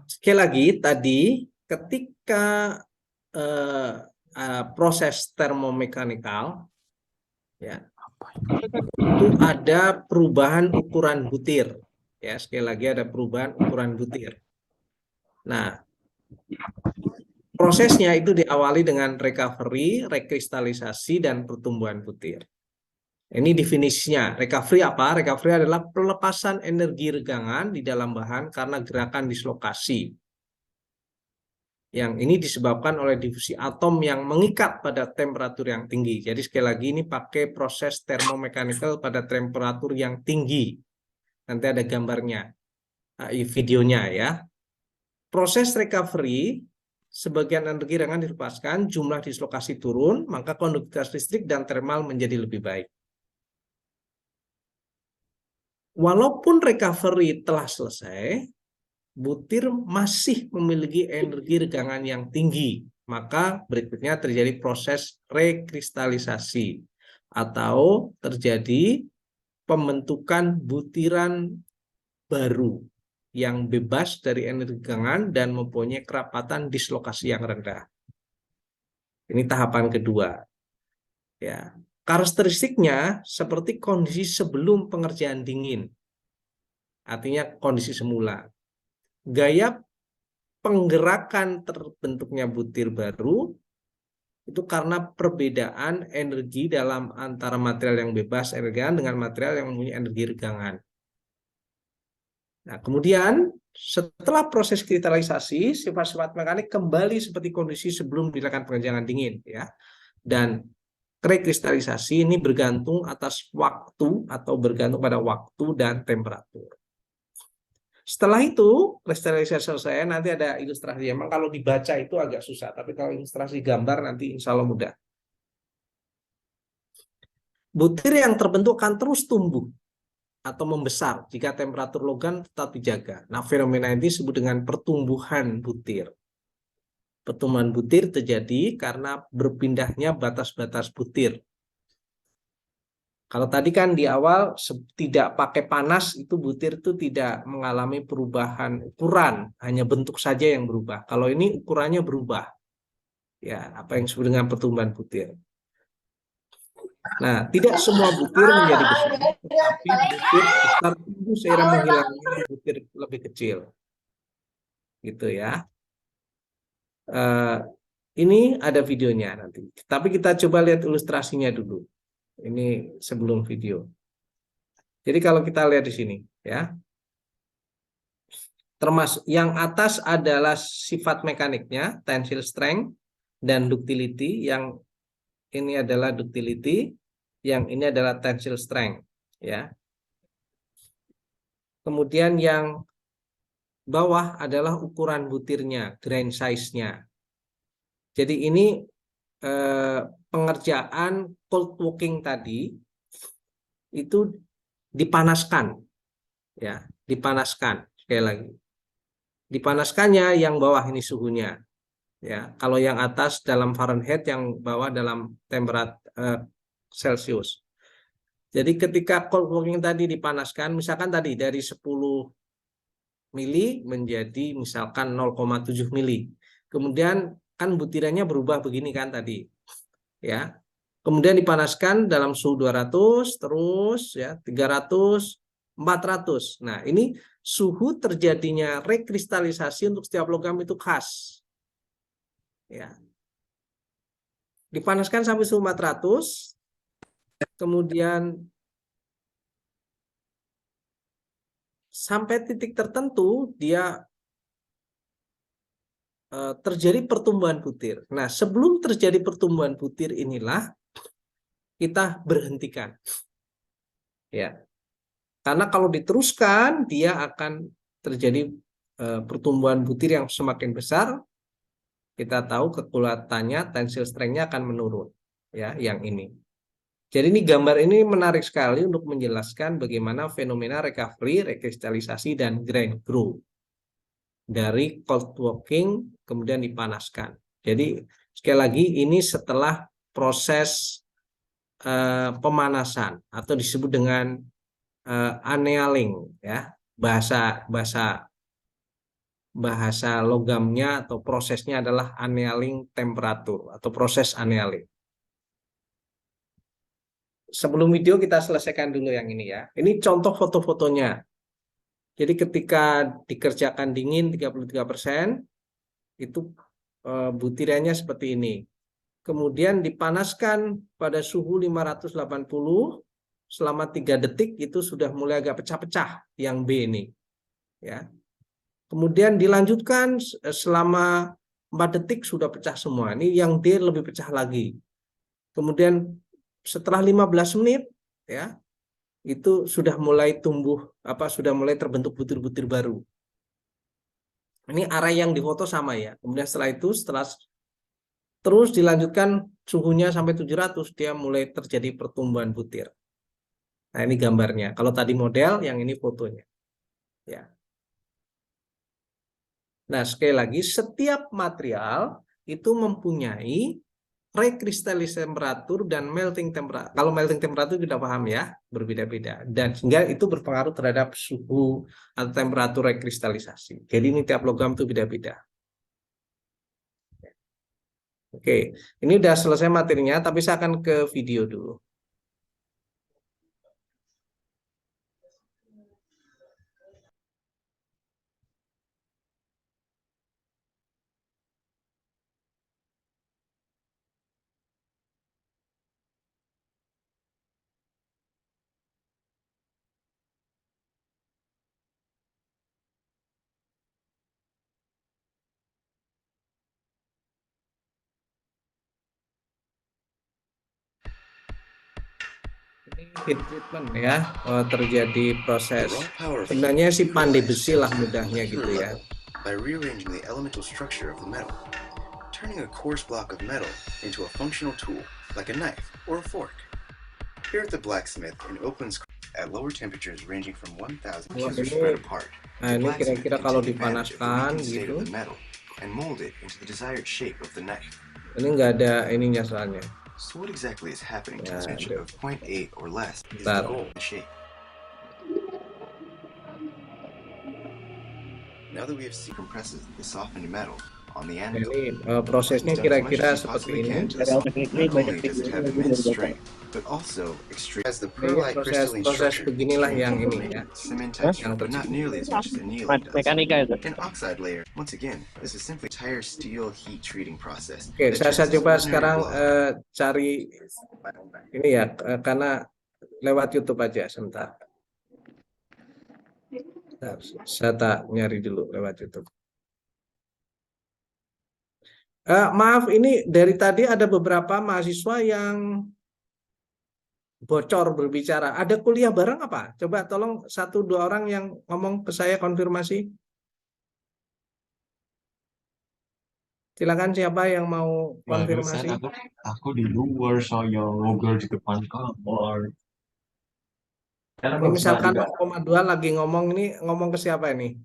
Sekali lagi tadi ketika proses termomekanikal ya itu ada perubahan ukuran butir ya, sekali lagi ada perubahan ukuran butir. Nah, prosesnya itu diawali dengan recovery, rekristalisasi, dan pertumbuhan butir. Ini definisinya. Recovery apa? Recovery adalah pelepasan energi regangan di dalam bahan karena gerakan dislokasi. Yang ini disebabkan oleh difusi atom yang mengikat pada temperatur yang tinggi. Jadi sekali lagi ini pakai proses termomekanikal pada temperatur yang tinggi. Nanti ada gambarnya, videonya ya. Proses recovery, sebagian energi regangan dilepaskan, jumlah dislokasi turun, maka konduktivitas listrik dan thermal menjadi lebih baik. Walaupun recovery telah selesai, butir masih memiliki energi regangan yang tinggi, maka berikutnya terjadi proses rekristalisasi atau terjadi pembentukan butiran baru yang bebas dari energi regangan dan mempunyai kerapatan dislokasi yang rendah. Ini tahapan kedua. Ya, karakteristiknya seperti kondisi sebelum pengerjaan dingin. Artinya kondisi semula. Gaya penggerakan terbentuknya butir baru itu karena perbedaan energi dalam antara material yang bebas energi regangan dengan material yang mempunyai energi regangan. Nah, kemudian setelah proses kristalisasi, sifat-sifat mekanik kembali seperti kondisi sebelum dilakukan pengerjaan dingin ya. Dan rekristalisasi ini bergantung atas waktu atau bergantung pada waktu dan temperatur. Setelah itu, kristalisasi selesai, nanti ada ilustrasi. Emang kalau dibaca itu agak susah, tapi kalau ilustrasi gambar nanti insya Allah mudah. Butir yang terbentuk akan terus tumbuh atau membesar jika temperatur logam tetap dijaga. Nah, fenomena ini disebut dengan pertumbuhan butir. Pertumbuhan butir terjadi karena berpindahnya batas-batas butir. Kalau tadi kan di awal tidak pakai panas, itu butir itu tidak mengalami perubahan ukuran, hanya bentuk saja yang berubah. Kalau ini ukurannya berubah. Ya, apa yang disebut dengan pertumbuhan butir. Nah, tidak semua butir menjadi besar, tetapi butir besar tumbuh seiring menghilangnya butir lebih kecil. Gitu ya. Ini ada videonya nanti. Tapi kita coba lihat ilustrasinya dulu. Ini sebelum video. Jadi kalau kita lihat di sini ya. Termasuk yang atas adalah sifat mekaniknya, tensile strength dan ductility. Yang ini adalah ductility, yang ini adalah tensile strength ya. Kemudian yang bawah adalah ukuran butirnya, grain size-nya. Jadi ini pengerjaan cold working tadi itu dipanaskan, ya, dipanaskan. Sekali lagi, dipanaskannya yang bawah ini suhunya, ya. Kalau yang atas dalam Fahrenheit, yang bawah dalam temperatur Celcius. Jadi ketika cold working tadi dipanaskan, misalkan tadi dari 10 mili menjadi misalkan 0,7 mili. Kemudian kan butirannya berubah begini kan tadi, ya. Kemudian dipanaskan dalam suhu 200, terus ya 300, 400. Nah, ini suhu terjadinya rekristalisasi untuk setiap logam itu khas. Ya. Dipanaskan sampai suhu 400, kemudian sampai titik tertentu dia terjadi pertumbuhan butir. Nah, sebelum terjadi pertumbuhan butir inilah kita berhentikan. Ya. Karena kalau diteruskan dia akan terjadi pertumbuhan butir yang semakin besar. Kita tahu kekuatannya, tensile strength-nya akan menurun, ya, yang ini. Jadi ini gambar ini menarik sekali untuk menjelaskan bagaimana fenomena recovery, rekristalisasi, dan grain growth dari cold working kemudian dipanaskan. Jadi sekali lagi ini setelah proses pemanasan atau disebut dengan annealing, ya, bahasa logamnya atau prosesnya adalah annealing temperatur atau proses annealing. Sebelum video kita selesaikan dulu yang ini, ya. Ini contoh foto-fotonya. Jadi ketika dikerjakan dingin 33%, itu butirannya seperti ini. Kemudian dipanaskan pada suhu 580 selama 3 detik, itu sudah mulai agak pecah-pecah yang B ini, ya. Kemudian dilanjutkan selama 4 detik sudah pecah semua. Ini yang D lebih pecah lagi. Kemudian setelah 15 menit, ya, itu sudah mulai tumbuh, sudah mulai terbentuk butir-butir baru. Ini area yang difoto sama, ya. Kemudian setelah itu, terus dilanjutkan suhunya sampai 700, dia mulai terjadi pertumbuhan butir. Nah, ini gambarnya. Kalau tadi model, yang ini fotonya. Ya. Nah, sekali lagi, setiap material itu mempunyai rekristalisasi temperatur dan melting temperatur. Kalau melting temperatur kita paham, ya, berbeda-beda. Dan sehingga itu berpengaruh terhadap suhu atau temperatur rekristalisasi. Jadi ini tiap logam itu beda-beda. Oke, ini udah selesai materinya, tapi saya akan ke video dulu. Ini heat treatment, ya, terjadi proses, sebenarnya si pandai besi lah mudahnya gitu, ya. By rearranging the elemental structure of the metal, turning a coarse block of metal into a functional tool like a knife or a fork. Here at the blacksmith in Oakland's at lower temperatures ranging from 1,000 cubes are spread apart. Nah, ini kira-kira kalau dipanaskan gitu. Metal and mold it into the desired shape of the knife. Ini nggak ada ininya soalnya. So what exactly is happening to the tension of 0.8 or less is Bentar. the goal of the shape. Now that we have compresses the softened metal on the Nah, anvil, ini prosesnya kira-kira seperti ini. not only does it have immense strength, but also extreme. As the pearlite crystalline Proses structure, beginilah yang ini, ya. cement texture, Yang but not nearly as much as annealing does. An oxide layer, once again, this is simply entire steel heat treating process. Oke, that saya turns coba ordinary sekarang blood cari ini, ya, karena lewat YouTube aja sebentar. Nah, saya tak nyari dulu lewat YouTube. Maaf, ini dari tadi ada beberapa mahasiswa yang bocor berbicara. Ada kuliah bareng apa? Coba tolong 1-2 orang yang ngomong ke saya konfirmasi. Silakan siapa yang mau Barusan konfirmasi. aku di luar, saya ngobrol di depan kamar. Kan aku Ini habis mandi, misalkan Kak. 0,2 lagi ngomong, ini ngomong ke siapa ini?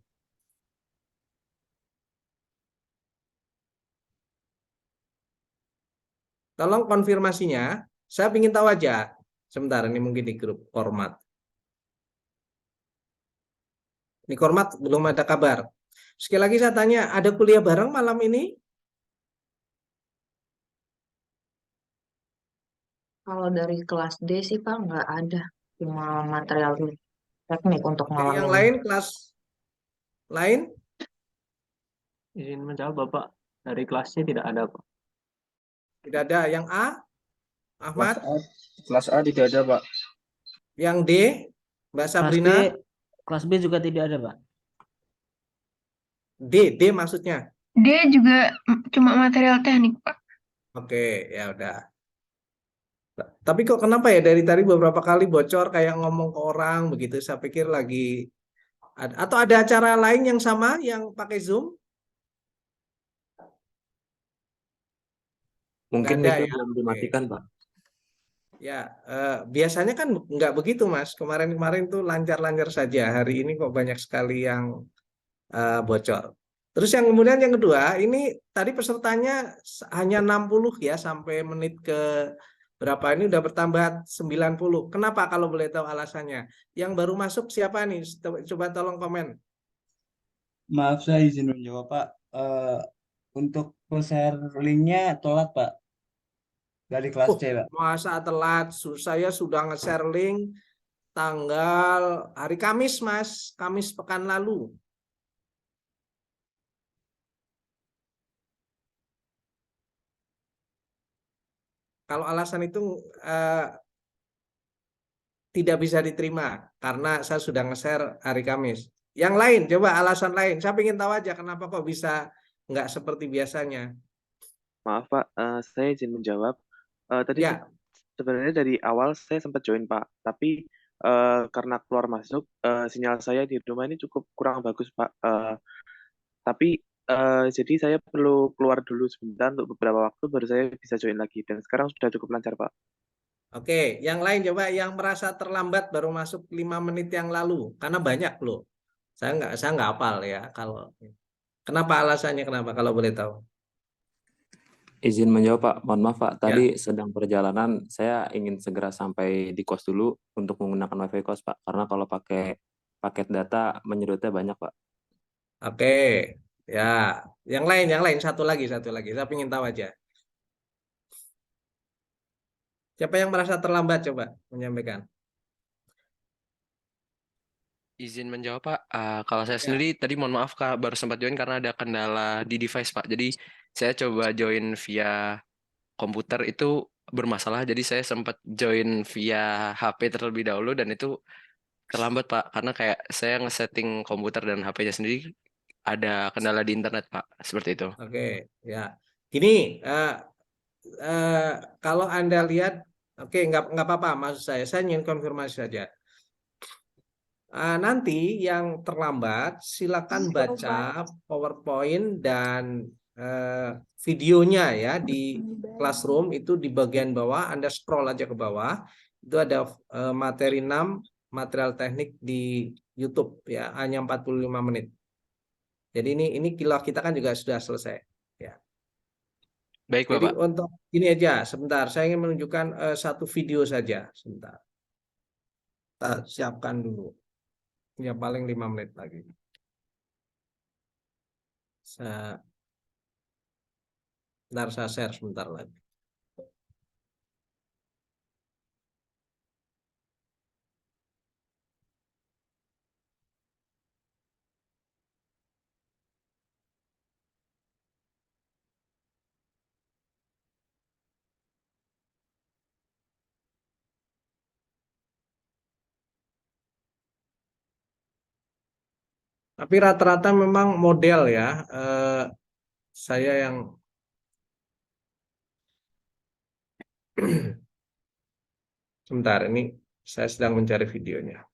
Tolong konfirmasinya. Saya ingin tahu aja. Sebentar, ini mungkin di grup format. Di format belum ada kabar. Sekali lagi saya tanya, ada kuliah bareng malam ini? Kalau dari kelas D sih Pak nggak ada, cuma material teknik untuk Oke, malam yang ini. lain kelas lain? Izin menjawab Bapak, dari kelasnya tidak ada Pak. Tidak ada. Yang A? Ahmad? Kelas A tidak ada, Pak. Yang D? Mbak Kelas B, Sabrina? kelas B juga tidak ada Pak. D maksudnya. Dia juga cuma material teknik, Pak. Oke, ya udah. Tapi kok kenapa ya dari tadi beberapa kali bocor kayak ngomong ke orang begitu? Saya pikir lagi atau ada acara lain yang sama yang pakai Zoom? Mungkin Nggak ada itu ya? belum Oke. dimatikan, Pak. Ya, biasanya kan nggak begitu, Mas. Kemarin-kemarin tuh lancar-lancar saja. Hari ini kok banyak sekali yang bocor. Terus yang kemudian yang kedua, ini tadi pesertanya hanya 60 ya sampai menit ke berapa ini udah bertambah 90. Kenapa kalau boleh tahu alasannya? Yang baru masuk siapa nih? Coba tolong komen. Maaf, saya izin menjawab, Pak. Untuk share linknya telat, Pak. Dari kelas Oh, C, Pak. masa telat? Saya sudah nge-share link tanggal hari Kamis, Mas. Kamis pekan lalu. Kalau alasan itu tidak bisa diterima karena saya sudah nge-share hari Kamis. Yang lain, coba alasan lain. Saya ingin tahu aja kenapa kok bisa nggak seperti biasanya. Maaf Pak, saya izin menjawab. Tadi Ya, sebenarnya dari awal saya sempat join Pak, tapi karena keluar masuk, sinyal saya di rumah ini cukup kurang bagus Pak. Tapi jadi saya perlu keluar dulu sebentar untuk beberapa waktu, baru saya bisa join lagi. Dan sekarang sudah cukup lancar Pak. oke. Yang lain coba yang merasa terlambat baru masuk 5 menit yang lalu. Karena banyak loh. Saya nggak hafal ya kalau. Kenapa alasannya kenapa kalau boleh tahu? Izin menjawab, Pak. Mohon maaf, Pak. Ya. Tadi sedang perjalanan, saya ingin segera sampai di kos dulu untuk menggunakan WiFi kos, Pak. Karena kalau pakai paket data menyedotnya banyak, Pak. Oke. Ya, yang lain satu lagi. Saya ingin tahu aja. Siapa yang merasa terlambat coba menyampaikan? Izin menjawab Pak, kalau saya Ya. sendiri tadi mohon maaf Kak, baru sempat join karena ada kendala di device Pak. Jadi saya coba join via komputer itu bermasalah, jadi saya sempat join via HP terlebih dahulu dan itu terlambat Pak, karena kayak saya ngesetting komputer dan HP-nya sendiri ada kendala di internet Pak, seperti itu. Oke, ya. Gini, kalau Anda lihat, oke, nggak apa-apa, maksud saya ingin konfirmasi saja. Nanti yang terlambat, silakan baca PowerPoint dan videonya ya di Classroom itu di bagian bawah, Anda scroll aja ke bawah, itu ada materi 6, material teknik di YouTube ya, hanya 45 menit. Jadi ini kilau kita kan juga sudah selesai. Ya. Baik Jadi Bapak. untuk ini aja, sebentar. Saya ingin menunjukkan satu video saja, sebentar. Kita siapkan dulu. Ya paling 5 menit lagi. Bentar saya share sebentar lagi. Tapi rata-rata memang model ya. Saya yang Sebentar, ini saya sedang mencari videonya.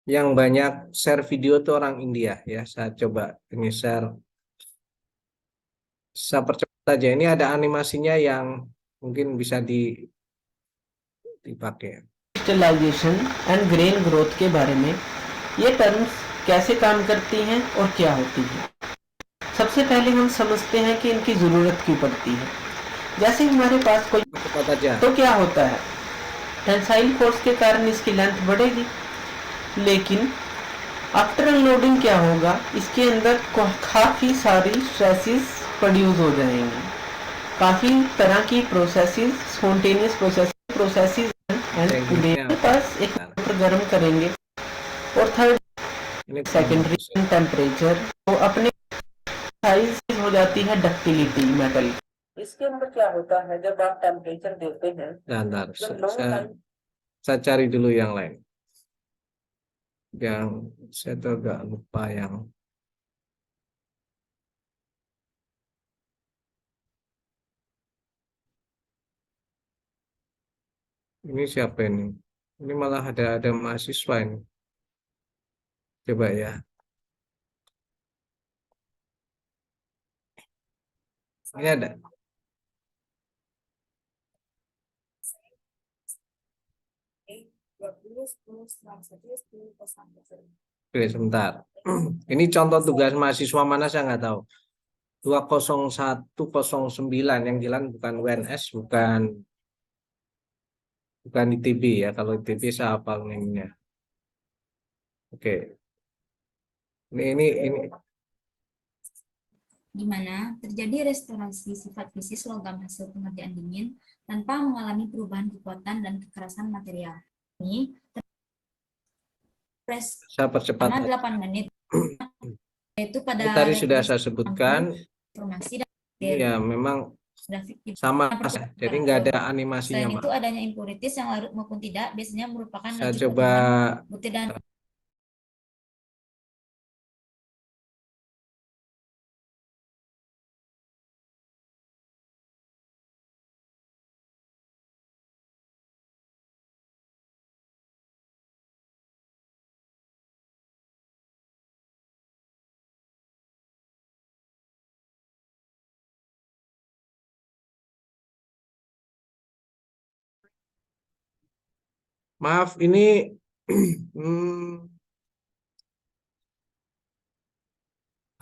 Yang banyak share video itu orang India ya. Saya coba ini share. Saya percepat aja. Ini ada animasinya yang mungkin bisa dipakai. Crystallization and grain growth के बारे में ये टर्म्स कैसे काम करती हैं और क्या होती हैं। सबसे पहले हम समझते हैं कि इनकी ज़रूरत क्यों पड़ती है। जैसे हमारे पास कोई तो क्या होता है, टेंसाइल फोर्स के कारण इसकी लेंथ बढ़ेगी, लेकिन आफ्टर अनलोडिंग क्या होगा, इसके अंदर काफ़ी सारी स्ट्रेसेस प्रोड्यूस हो जाएंगी। काफ़ी तरह की प्रोसेसेस, स्पॉन्टेनियस प्रोसेसेस एंड पास एक मोटर गर्म करेंगे और थर्ड सेकेंडरी टेम्परेचर तो अपने साइज हो जाती है डक्टिलिटी मेटल। इसके अंदर क्या होता है, जब आप टेम्परेचर देते हैं saya cari dulu yang lain. Yang saya tuh agak lupa yang ini siapa ini? Ini malah ada mahasiswa ini. Coba ya. Ini ada. Oke, sebentar. Ini contoh tugas mahasiswa mana saya nggak tahu. 20109 yang jalan bukan UNS, bukan ITB ya. Kalau ITB saya hafal namanya. Oke. Ini di mana terjadi restorasi sifat fisis logam hasil pengerjaan dingin tanpa mengalami perubahan kekuatan dan kekerasan material. Ini saya percepat. 8 menit. Yaitu pada tadi sudah saya sebutkan. Informasi dan ya memang sama, jadi nggak ada animasinya. Selain itu adanya impurities yang larut maupun tidak biasanya merupakan saya coba butir dan maaf ini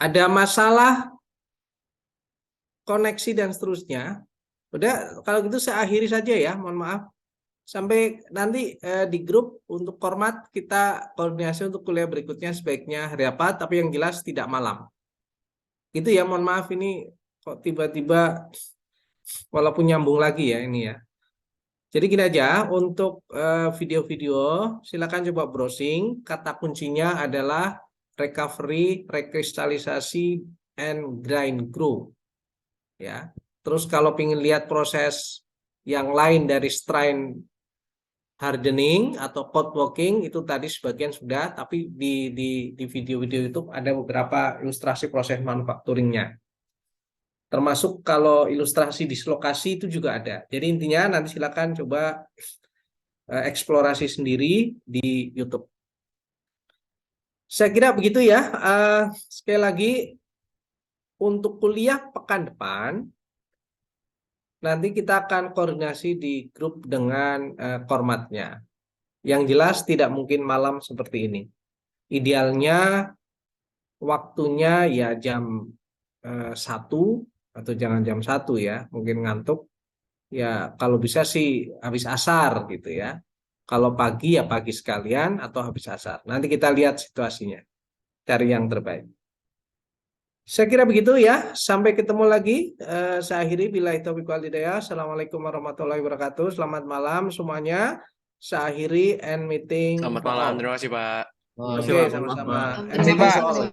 ada masalah koneksi dan seterusnya. Udah, kalau gitu saya akhiri saja ya, mohon maaf. Sampai nanti di grup untuk format kita koordinasi untuk kuliah berikutnya sebaiknya hari apa, tapi yang jelas tidak malam. Gitu ya, mohon maaf ini kok tiba-tiba walaupun nyambung lagi ya ini ya. Jadi gini aja, untuk video-video silakan coba browsing. Kata kuncinya adalah recovery, rekristalisasi, and grind grow. Ya. Terus kalau ingin lihat proses yang lain dari strain hardening atau cold working itu tadi sebagian sudah, tapi di video-video itu ada beberapa ilustrasi proses manufacturingnya. Termasuk kalau ilustrasi dislokasi itu juga ada. Jadi intinya nanti silakan coba eksplorasi sendiri di YouTube. Saya kira begitu ya. Sekali lagi untuk kuliah pekan depan nanti kita akan koordinasi di grup dengan formatnya. Yang jelas tidak mungkin malam seperti ini. Idealnya waktunya ya jam 1 atau jangan jam 1 ya, mungkin ngantuk ya, kalau bisa sih habis asar gitu ya, kalau pagi ya pagi sekalian atau habis asar, nanti kita lihat situasinya, cari yang terbaik. Saya kira begitu ya, sampai ketemu lagi. Saya akhiri, billahi taufiq wal hidayah. Assalamualaikum warahmatullahi wabarakatuh, selamat malam semuanya, Saya akhiri and meeting Selamat for malam. all. Terima kasih, Pak. Oke, sama-sama. And Terima meeting kasih, for Pak. all.